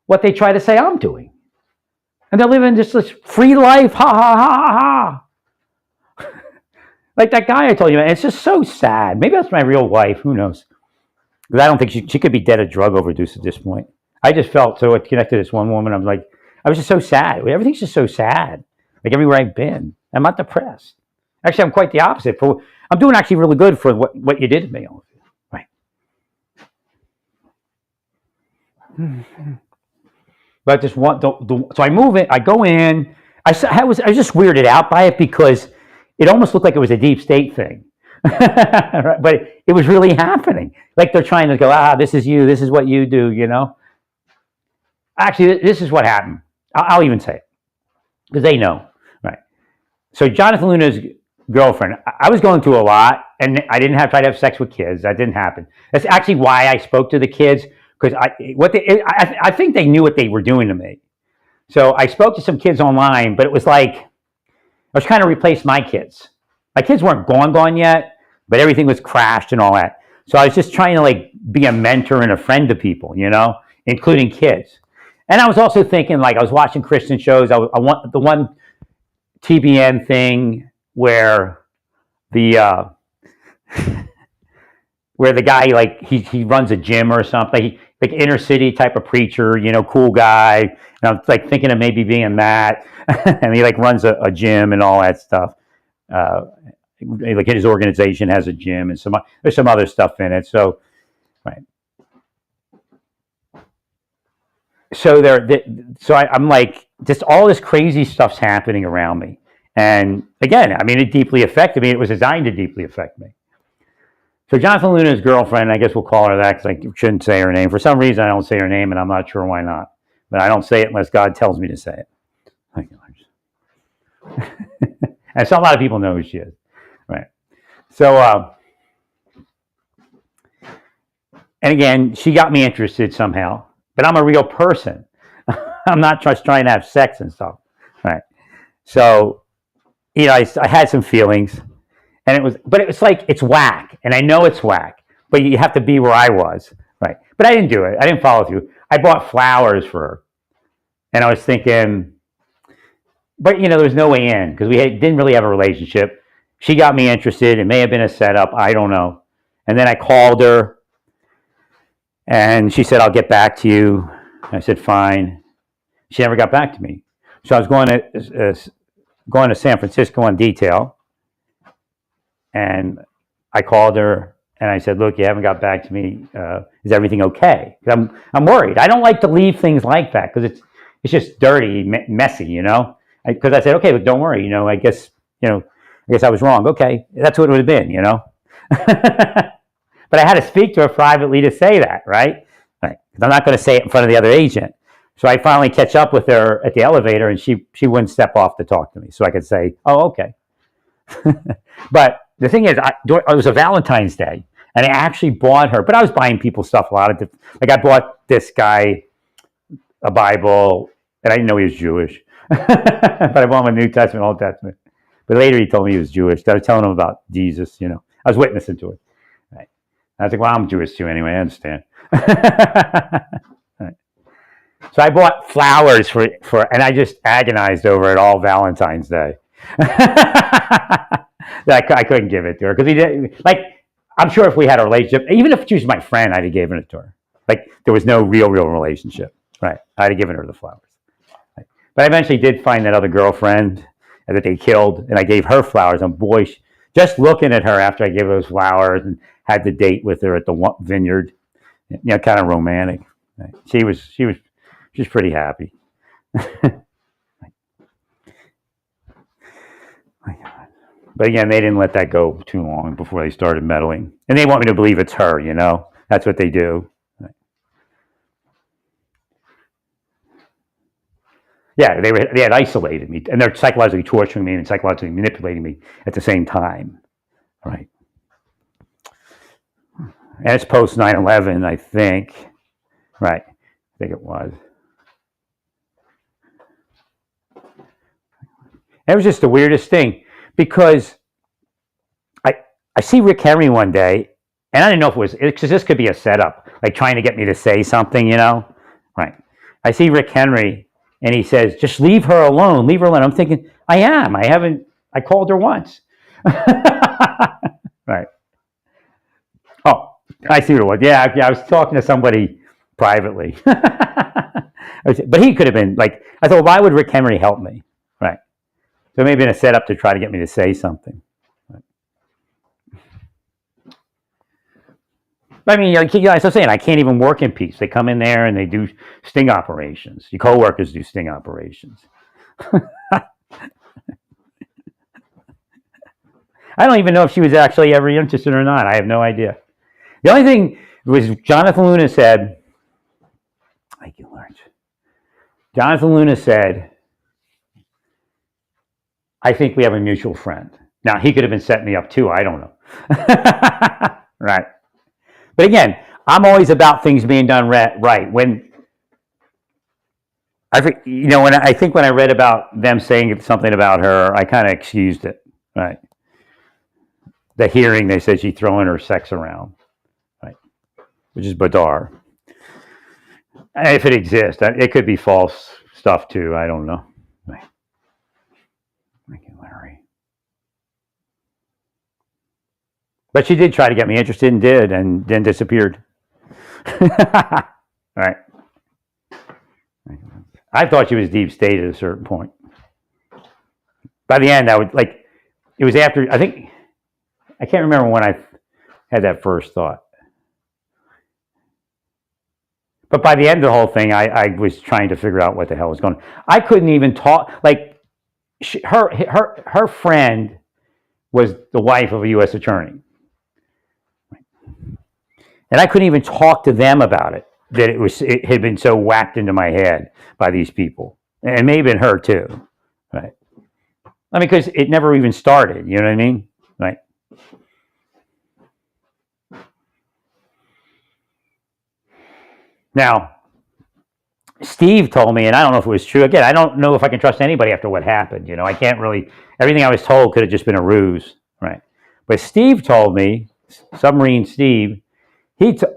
what they try to say I'm doing. And they're living just this free life. Ha, ha, ha, ha, ha. Like that guy I told you about. It's just so sad. Maybe that's my real wife. Who knows? Because I don't think she could be dead of drug overdose at this point. I just felt so connected to this one woman. I'm like, I was just so sad. Everything's just so sad. Like everywhere I've been. I'm not depressed. Actually, I'm quite the opposite. I'm doing actually really good for what you did to me. Right. But just so I move in, I go in. I was just weirded out by it because it almost looked like it was a deep state thing. But it was really happening. Like they're trying to go, this is you, this is what you do, Actually, this is what happened. I'll even say it because they know, right? So Jonathan Luna's girlfriend, I was going through a lot, and I didn't try to have sex with kids. That didn't happen. That's actually why I spoke to the kids, because I think they knew what they were doing to me. So I spoke to some kids online, but it was like I was trying to replace my kids. My kids weren't gone yet, but everything was crashed and all that. So I was just trying to be a mentor and a friend to people, including kids. And I was also thinking, I was watching Christian shows. I want the one TBN thing where the guy, he runs a gym or something, like inner city type of preacher, cool guy. And I'm thinking of maybe being that, and he runs a gym and all that stuff. His organization has a gym and there's some other stuff in it. So, right. So I'm just all this crazy stuff's happening around me. And again, I mean, it deeply affected me. It was designed to deeply affect me. So Jonathan Luna's girlfriend, I guess we'll call her that because I shouldn't say her name. For some reason, I don't say her name, and I'm not sure why not. But I don't say it unless God tells me to say it. And so a lot of people know who she is. Right. So, and again, she got me interested somehow. But I'm a real person. I'm not just trying to have sex and stuff. Right. So, I had some feelings, and it was it's whack, and I know it's whack, but you have to be where I was. Right. But I didn't do it. I didn't follow through. I bought flowers for her, and I was thinking, but there was no way in because we didn't really have a relationship. She got me interested. It may have been a setup. I don't know. And then I called her. And she said, I'll get back to you. I said, fine. She never got back to me. So I was going to San Francisco on detail. And I called her and I said, look, you haven't got back to me. Is everything okay? I'm worried. I don't like to leave things like that because it's just dirty, messy, Because I said, okay, but don't worry. I guess I was wrong. Okay, that's what it would have been, But I had to speak to her privately to say that, right? Right. I'm not going to say it in front of the other agent. So I finally catch up with her at the elevator, and she wouldn't step off to talk to me. So I could say, oh, okay. But the thing is, it was a Valentine's Day, and I actually bought her, but I was buying people stuff a lot of different. I bought this guy a Bible, and I didn't know he was Jewish. But I bought him a New Testament, Old Testament. But later he told me he was Jewish. I was telling him about Jesus, I was witnessing to it. I was like, well, I'm Jewish too anyway, I understand. Right. So I bought flowers for, and I just agonized over it all Valentine's Day. I couldn't give it to her because he didn't, I'm sure if we had a relationship, even if she was my friend, I'd have given it to her. There was no real relationship. Right. I'd have given her the flowers. Right. But I eventually did find that other girlfriend that they killed, and I gave her flowers. And boy, just looking at her after I gave her those flowers and had the date with her at the vineyard, kind of romantic. She's pretty happy. But again, they didn't let that go too long before they started meddling, and they want me to believe it's her. That's what they do. Yeah, they had isolated me, and they're psychologically torturing me and psychologically manipulating me at the same time. Right. And it's post 9/11, I think. Right. I think it was. It was just the weirdest thing because I see Rick Henry one day, and I didn't know if it was, because this could be a setup, like trying to get me to say something, Right. I see Rick Henry, and he says, just leave her alone. Leave her alone. I'm thinking, I am. I called her once. Right. Oh, I see what it was. Yeah, I was talking to somebody privately. But he could have been like, I thought, why would Rick Henry help me? Right. So it may have been a setup to try to get me to say something. I mean, like, as I'm saying, I can't even work in peace. They come in there and they do sting operations. Your coworkers do sting operations. I don't even know if she was actually ever interested or not. I have no idea. The only thing was Jonathan Luna said, thank you, Lawrence. Jonathan Luna said, I think we have a mutual friend. Now, he could have been setting me up too. I don't know. Right. But again, I'm always about things being done right. When I think when I read about them saying something about her, I kind of excused it. Right. The hearing, they said she's throwing her sex around. Right. Which is bizarre. If it exists, it could be false stuff too. I don't know. Right. Thank you, Larry. But she did try to get me interested and then disappeared. Right. I thought she was deep state at a certain point. By the end, it was after, I can't remember when I had that first thought. But by the end of the whole thing, I was trying to figure out what the hell was going on. I couldn't even talk, her friend was the wife of a U.S. attorney. And I couldn't even talk to them about it, that it had been so whacked into my head by these people. And it may have been her too, right? I mean, because it never even started, you know what I mean? Right? Now, Steve told me, and I don't know if it was true. Again, I don't know if I can trust anybody after what happened. I can't really, everything I was told could have just been a ruse, right? But Steve told me, Submarine Steve,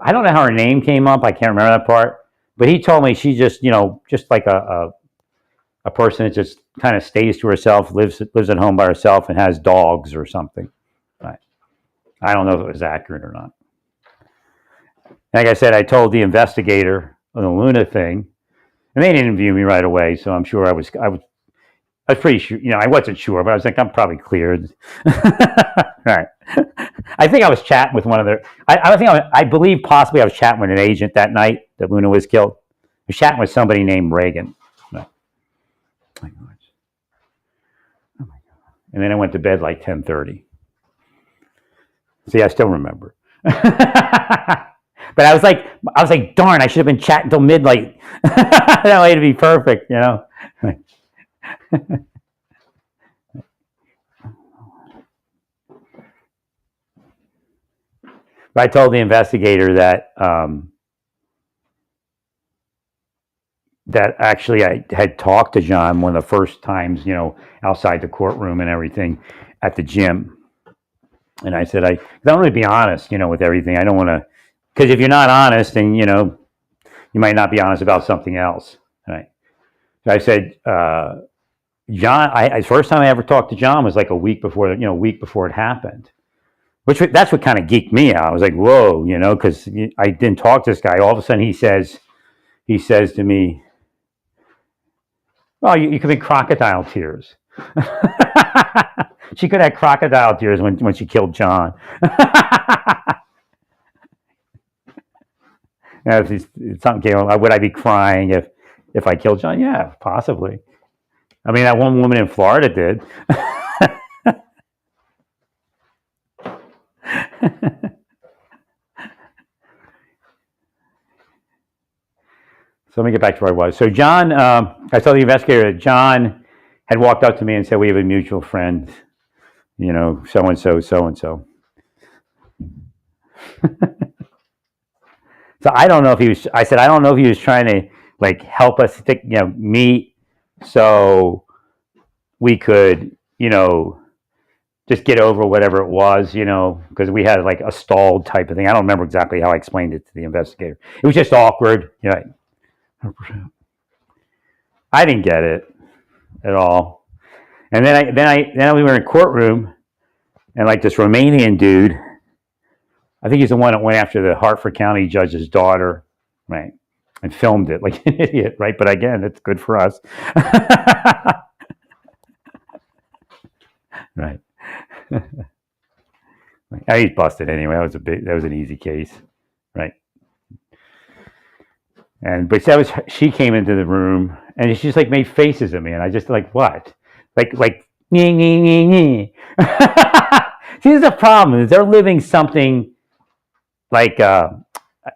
I don't know how her name came up. I can't remember that part. But he told me she just, just like a person that just kind of stays to herself, lives at home by herself, and has dogs or something. Right. I don't know if it was accurate or not. Like I said, I told the investigator on the Luna thing, and they didn't interview me right away. So I'm sure I was pretty sure. I wasn't sure, but I was like, I'm probably cleared. Right. I think I was chatting with one of their. I believe possibly I was chatting with an agent that night that Luna was killed. I was chatting with somebody named Reagan. Right. Oh my God. And then I went to bed like 10:30. See, I still remember. But I was like, darn, I should have been chatting till midnight. That way to be perfect, But I told the investigator that that actually I had talked to John one of the first times, outside the courtroom and everything at the gym. And I said, I don't really be honest, with everything. I don't want to, because if you're not honest, then, you might not be honest about something else. Right. So I said, John, first time I ever talked to John was like a week before it happened. That's what kind of geeked me out. I was like, whoa, because I didn't talk to this guy. All of a sudden he says to me, well, you could be crocodile tears. She could have crocodile tears when she killed John. something came up, would I be crying if I killed John? Yeah, possibly. I mean, that one woman in Florida did. So let me get back to where I was. So John, I told the investigator that John had walked up to me and said, we have a mutual friend, so-and-so, so-and-so. So I don't know if he was, I said, I don't know if he was trying to like help us meet so we could, just get over whatever it was, because we had like a stalled type of thing. I don't remember exactly how I explained it to the investigator. It was just awkward. 100%. I didn't get it at all. And then we were in a courtroom, and like this Romanian dude, I think he's the one that went after the Hartford County judge's daughter, right, and filmed it like an idiot, right? But again, it's good for us, right? He's busted anyway. That was an easy case, right? But she came into the room and she just like made faces at me, and I just like, what? Like nee, nee, nee, nee. See, the problem is they're living something like, and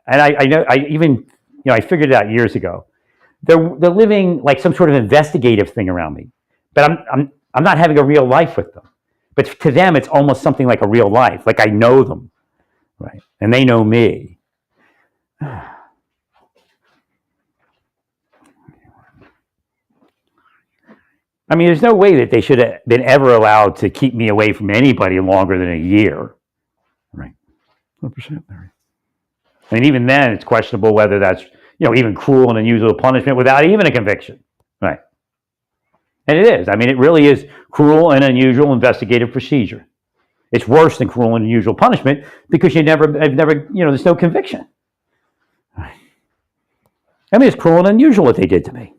I know, I figured it out years ago. They're living like some sort of investigative thing around me, but I'm not having a real life with them. But to them, it's almost something like a real life. Like I know them, right, and they know me. I mean, there's no way that they should have been ever allowed to keep me away from anybody longer than a year. Right. 100%. And even then, it's questionable whether that's, even cruel and unusual punishment without even a conviction. Right. And it is. I mean, it really is cruel and unusual investigative procedure. It's worse than cruel and unusual punishment because I've never, there's no conviction. Right. I mean, it's cruel and unusual what they did to me.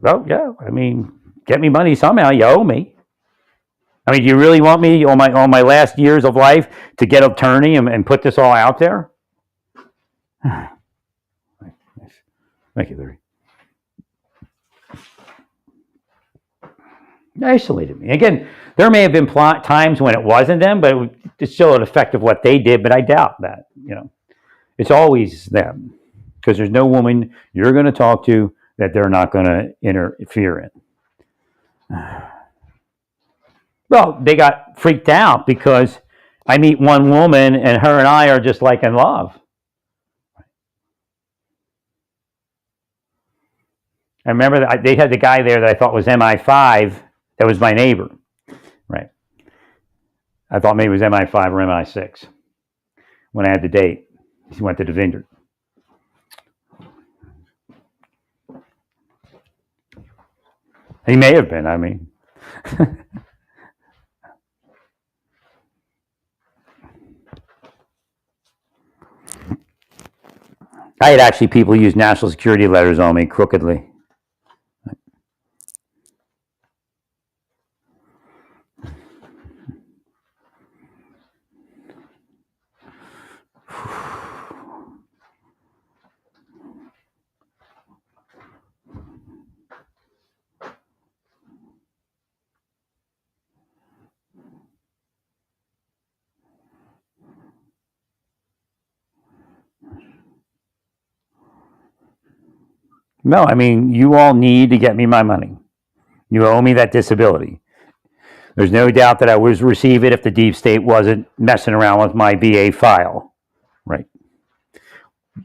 Well, yeah, I mean, get me money somehow. You owe me. I mean, do you really want me on my last years of life to get an attorney and put this all out there? Thank you, Larry. Isolated me. Again, there may have been times when it wasn't them, but it's still an effect of what they did, but I doubt that, It's always them because there's no woman you're going to talk to that they're not going to interfere in. Well, they got freaked out because I meet one woman and her and I are just like in love. I remember that they had the guy there that I thought was MI5 that was my neighbor, right? I thought maybe it was MI5 or MI6 when I had the date. He went to the vineyard. He may have been, I mean. I had actually people use national security letters on me crookedly. No, I mean, you all need to get me my money. You owe me that disability. There's no doubt that I would receive it if the deep state wasn't messing around with my VA file. Right.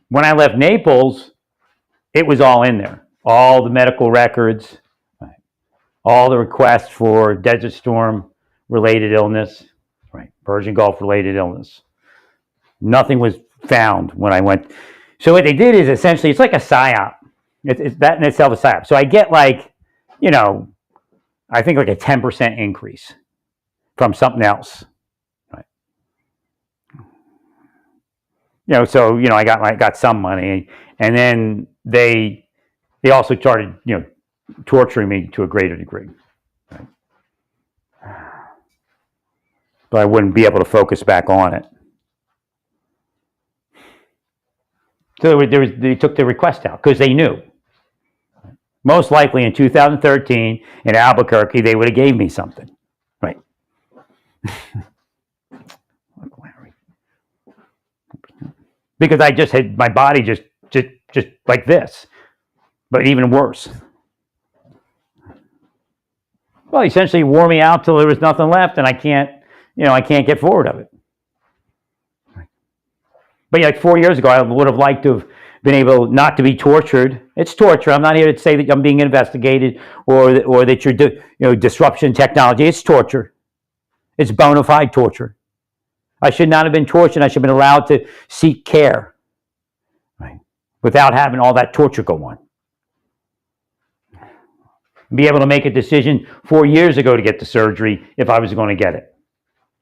When I left Naples, it was all in there. All the medical records, right, all the requests for Desert Storm related illness, right, Persian Gulf related illness. Nothing was found when I went. So what they did is essentially, it's like a PSYOP. It's that in itself is PSYOP. So I get like, I think like a 10% increase from something else. Right. So, I got some money, and then they also started, torturing me to a greater degree. Right. So I wouldn't be able to focus back on it. So they took the request out because they knew. Most likely in 2013 in Albuquerque, they would have gave me something. Right. Because I just had my body just like this, but even worse. Well, essentially wore me out till there was nothing left, and I can't get forward of it. But like 4 years ago, I would have liked to have been able not to be tortured. It's torture. I'm not here to say that I'm being investigated or that you're disruption technology. It's torture. It's bona fide torture. I should not have been tortured. I should have been allowed to seek care, right, without having all that torture go on. Be able to make a decision 4 years ago to get the surgery if I was going to get it.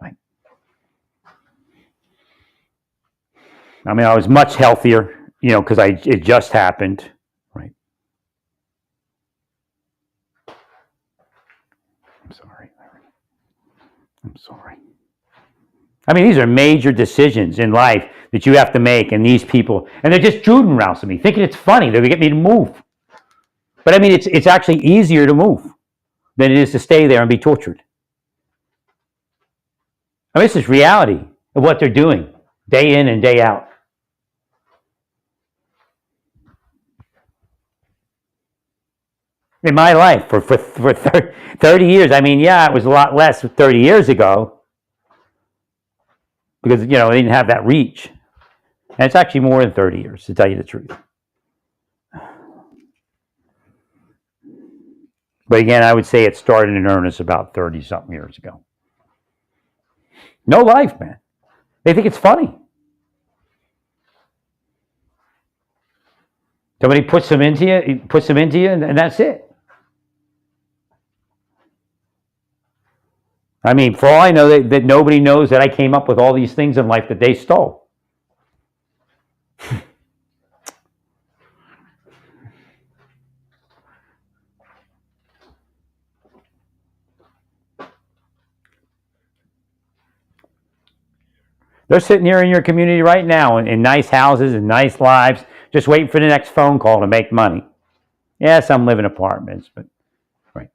Right. I mean, I was much healthier, because it just happened. Right. I'm sorry. I mean, these are major decisions in life that you have to make, and these people, and they're just Juden rousing me, thinking it's funny. They're going to get me to move. But I mean, it's actually easier to move than it is to stay there and be tortured. I mean, this is reality of what they're doing day in and day out. In my life, for 30 years, I mean, yeah, it was a lot less 30 years ago because, they didn't have that reach. And it's actually more than 30 years, to tell you the truth. But again, I would say it started in earnest about 30-something years ago. No life, man. They think it's funny. Somebody puts them into you, and that's it. I mean, for all I know, that nobody knows that I came up with all these things in life that they stole. They're sitting here in your community right now in nice houses and nice lives, just waiting for the next phone call to make money. Yeah, some live in apartments, but right.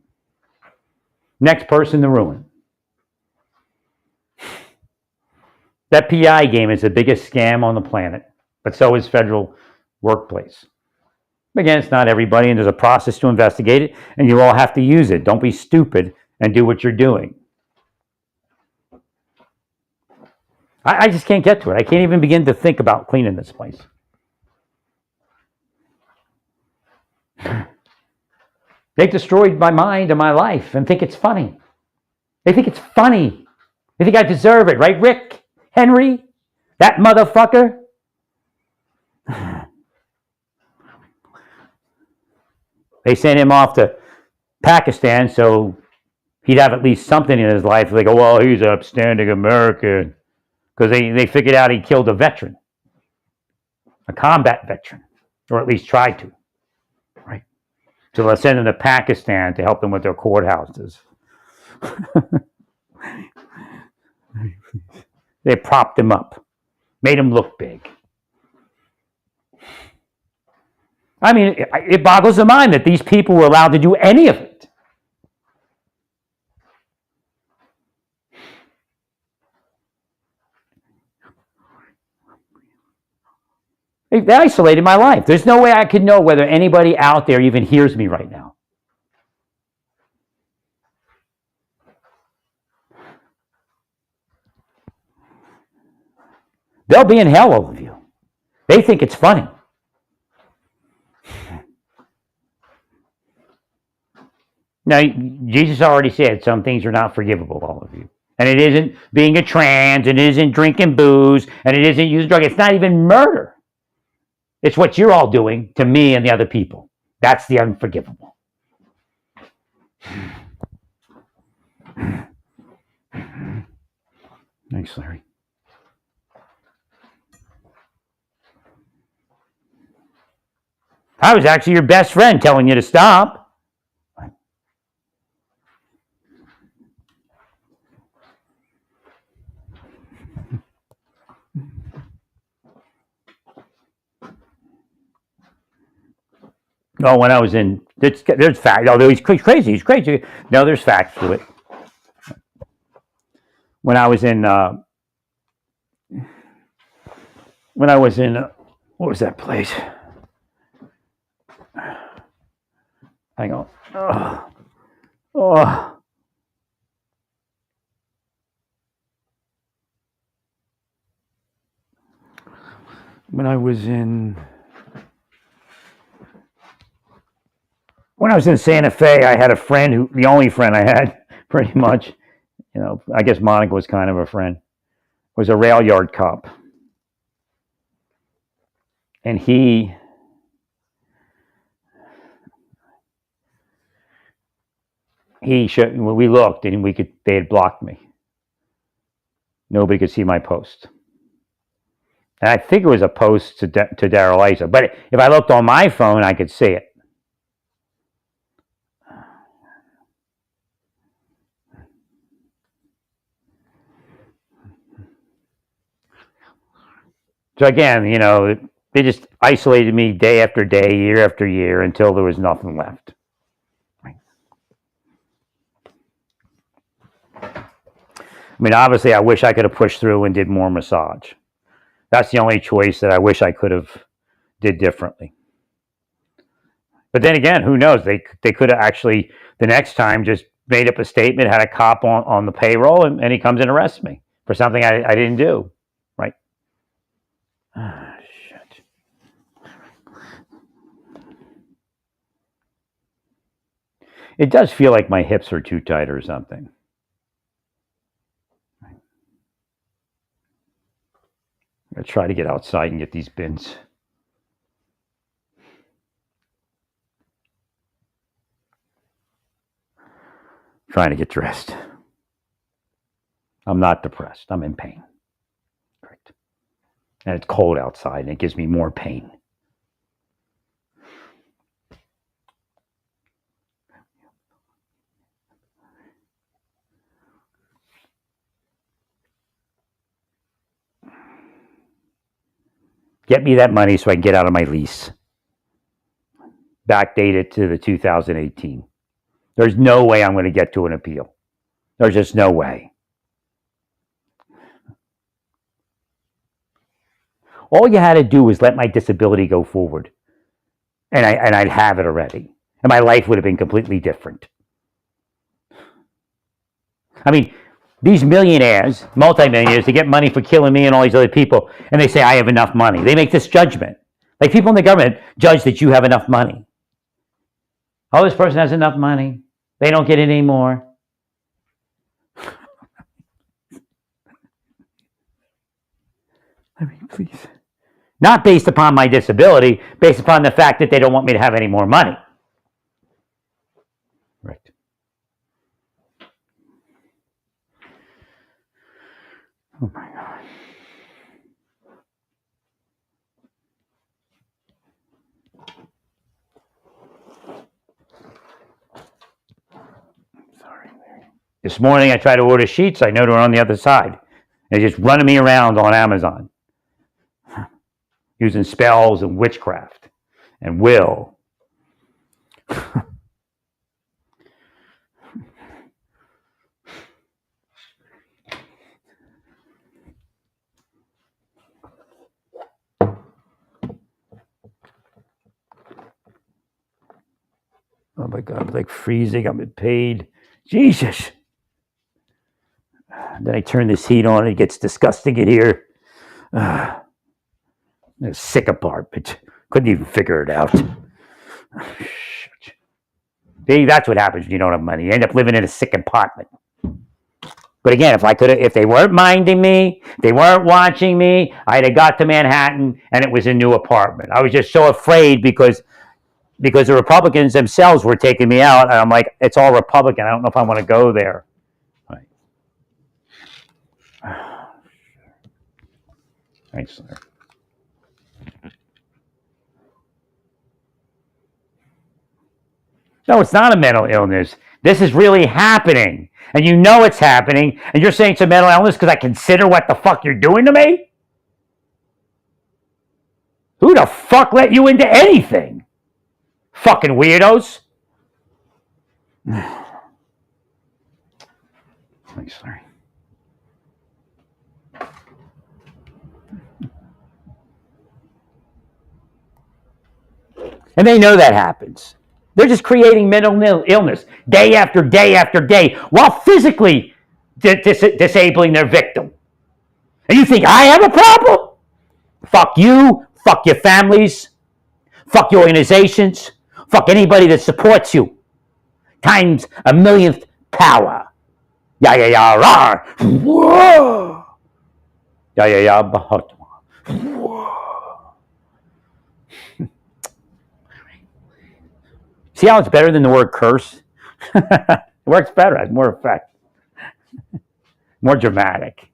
Next person to ruin. That PI game is the biggest scam on the planet, but so is federal workplace. Again, it's not everybody, and there's a process to investigate it, and you all have to use it. Don't be stupid and do what you're doing. I just can't get to it. I can't even begin to think about cleaning this place. They've destroyed my mind and my life and think it's funny. They think it's funny. They think I deserve it, right, Rick? Henry? That motherfucker? They sent him off to Pakistan so he'd have at least something in his life. They go, well, he's an upstanding American. Because they figured out he killed a veteran, a combat veteran, or at least tried to, right? So they'll send him to Pakistan to help them with their courthouses. They propped him up, made him look big. I mean, it boggles the mind that these people were allowed to do any of it. They isolated my life. There's no way I could know whether anybody out there even hears me right now. They'll be in hell over you. They think it's funny. Now, Jesus already said some things are not forgivable, all of you. And it isn't being a trans, and it isn't drinking booze, and it isn't using drugs. It's not even murder. It's what you're all doing to me and the other people. That's the unforgivable. Thanks, Larry. I was actually your best friend telling you to stop. No, when I was in, there's facts. Although he's crazy, he's crazy. No, there's facts to it. When I was in, what was that place? Hang on. Oh. When I was in Santa Fe, I had a friend the only friend I had, pretty much, I guess Monica was kind of a friend, was a rail yard cop. And we looked and they had blocked me. Nobody could see my post. And I think it was a post to Daryl Issa. But if I looked on my phone, I could see it. So again, they just isolated me day after day, year after year, until there was nothing left. I mean, obviously, I wish I could have pushed through and did more massage. That's the only choice that I wish I could have did differently. But then again, who knows? They could have actually, the next time, just made up a statement, had a cop on the payroll, and he comes and arrests me for something I didn't do. Right? Ah, shit. It does feel like my hips are too tight or something. I'm going to try to get outside and get these bins. Trying to get dressed. I'm not depressed. I'm in pain. Correct. And it's cold outside, and it gives me more pain. Get me that money so I can get out of my lease. Backdate it to the 2018. There's no way I'm going to get to an appeal. There's just no way. All you had to do was let my disability go forward, and I'd have it already, and my life would have been completely different. I mean, these millionaires, multimillionaires, they get money for killing me and all these other people, and they say I have enough money. They make this judgment. Like people in the government judge that you have enough money. Oh, this person has enough money. They don't get it anymore. I mean, please. Not based upon my disability, based upon the fact that they don't want me to have any more money. Right. Oh my God. Sorry. This morning I tried to order sheets. I know they're on the other side. They're just running me around on Amazon. Using spells and witchcraft and will. Oh my God, I'm like freezing. I'm in pain. Jesus. Then I turn this heat on and it gets disgusting in here. A sick apartment. Couldn't even figure it out. See, that's what happens when you don't have money. You end up living in a sick apartment. But again, if they weren't minding me, they weren't watching me, I'd have got to Manhattan and it was a new apartment. I was just so afraid because the Republicans themselves were taking me out, and I'm like, it's all Republican. I don't know if I want to go there. Right. Thanks, sir. No, it's not a mental illness. This is really happening. And you know it's happening, and you're saying it's a mental illness because I consider what the fuck you're doing to me? Who the fuck let you into anything? Fucking weirdos. Sorry. And they know that happens. They're just creating mental illness day after day after day while physically disabling their victim. And you think I have a problem? Fuck you. Fuck your families. Fuck your organizations. Fuck anybody that supports you. Times a millionth power. Ya ya ya rar. Whoa. Ya ya ya bahat. See how it's better than the word curse? It works better, has more effect. More dramatic.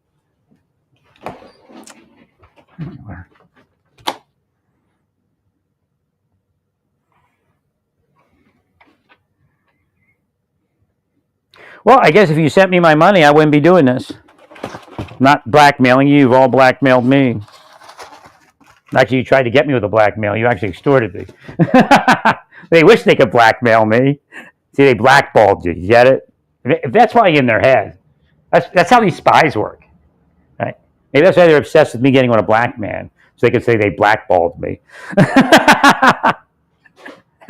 Well, I guess if you sent me my money, I wouldn't be doing this. Not blackmailing you. You've all blackmailed me. Actually, you tried to get me with a blackmail. You actually extorted me. They wish they could blackmail me. See, they blackballed you. You get it? If that's why you're in their head. That's how these spies work. Right? Maybe that's why they're obsessed with me getting on a black man. So they can say they blackballed me. I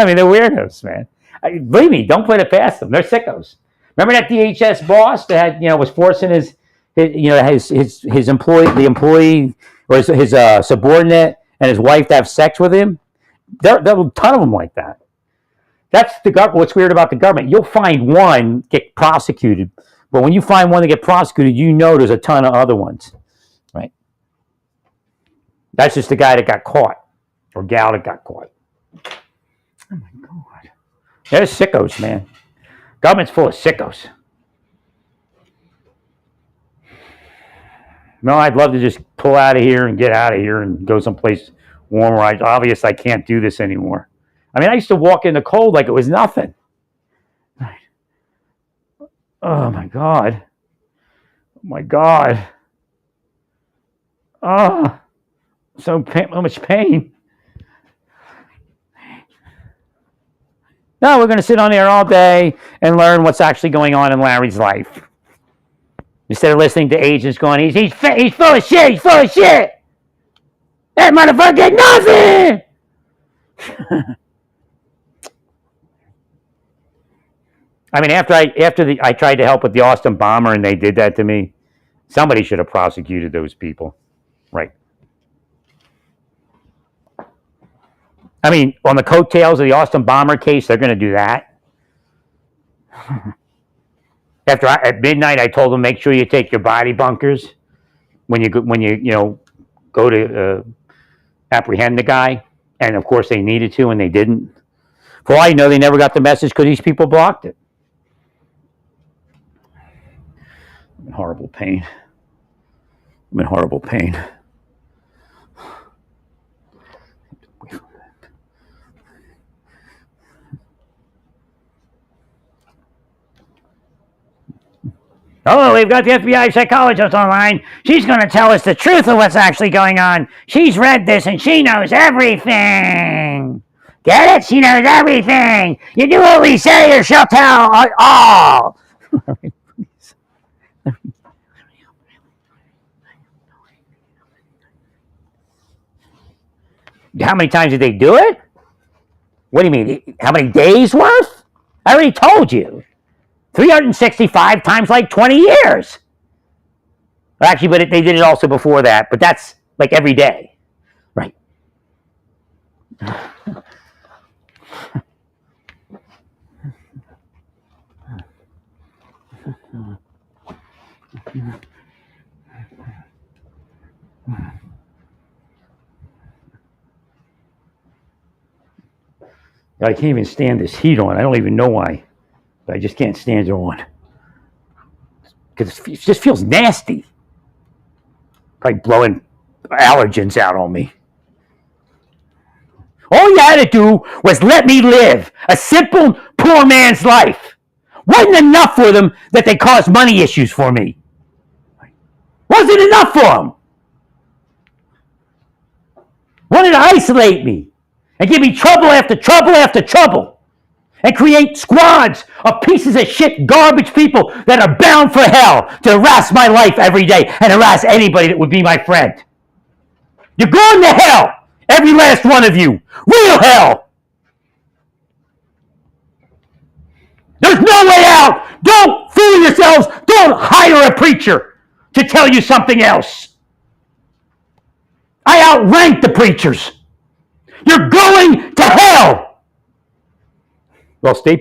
mean, they're weirdos, man. Believe me, don't put it past them. They're sickos. Remember that DHS boss that had, was forcing his employee, the employee or his subordinate and his wife to have sex with him? There are a ton of them like that. That's the government. What's weird about the government? You'll find one get prosecuted, but when you find one that get prosecuted, there's a ton of other ones, right? That's just the guy that got caught or gal that got caught. Oh my God, they're sickos, man. Government's full of sickos. No, I'd love to just pull out of here and get out of here and go someplace warmer. Obviously, I can't do this anymore. I mean, I used to walk in the cold like it was nothing. Oh, my God. Oh, my God. Oh, so much pain. No, we're going to sit on here all day and learn what's actually going on in Larry's life. Instead of listening to agents going, he's full of shit, he's full of shit. That motherfucker did nothing. I mean, after I tried to help with the Austin bomber and they did that to me, somebody should have prosecuted those people. Right. I mean, on the coattails of the Austin bomber case, they're going to do that. At midnight, I told them, make sure you take your body bunkers when you go to apprehend the guy. And of course, they needed to, and they didn't. For all I know, they never got the message because these people blocked it. I'm in horrible pain. Oh, we've got the FBI psychologist online. She's going to tell us the truth of what's actually going on. She's read this and she knows everything. Get it? She knows everything. You do what we say or she'll tell all. How many times did they do it? What do you mean? How many days worth? I already told you. 365 times like 20 years. Actually, but they did it also before that, but that's like every day. Right. I can't even stand this heat on. I don't even know why. But I just can't stand it on. Because it just feels nasty. Like blowing allergens out on me. All you had to do was let me live a simple, poor man's life. Wasn't enough for them that they caused money issues for me. Wasn't enough for them. Wanted to isolate me. and give me trouble after trouble after trouble, and create squads of pieces of shit garbage people that are bound for hell to harass my life every day and harass anybody that would be my friend. You're going to hell, every last one of you. Real hell. There's no way out. Don't fool yourselves. Don't hire a preacher to tell you something else. I outrank the preachers. You're going to hell. Well, stay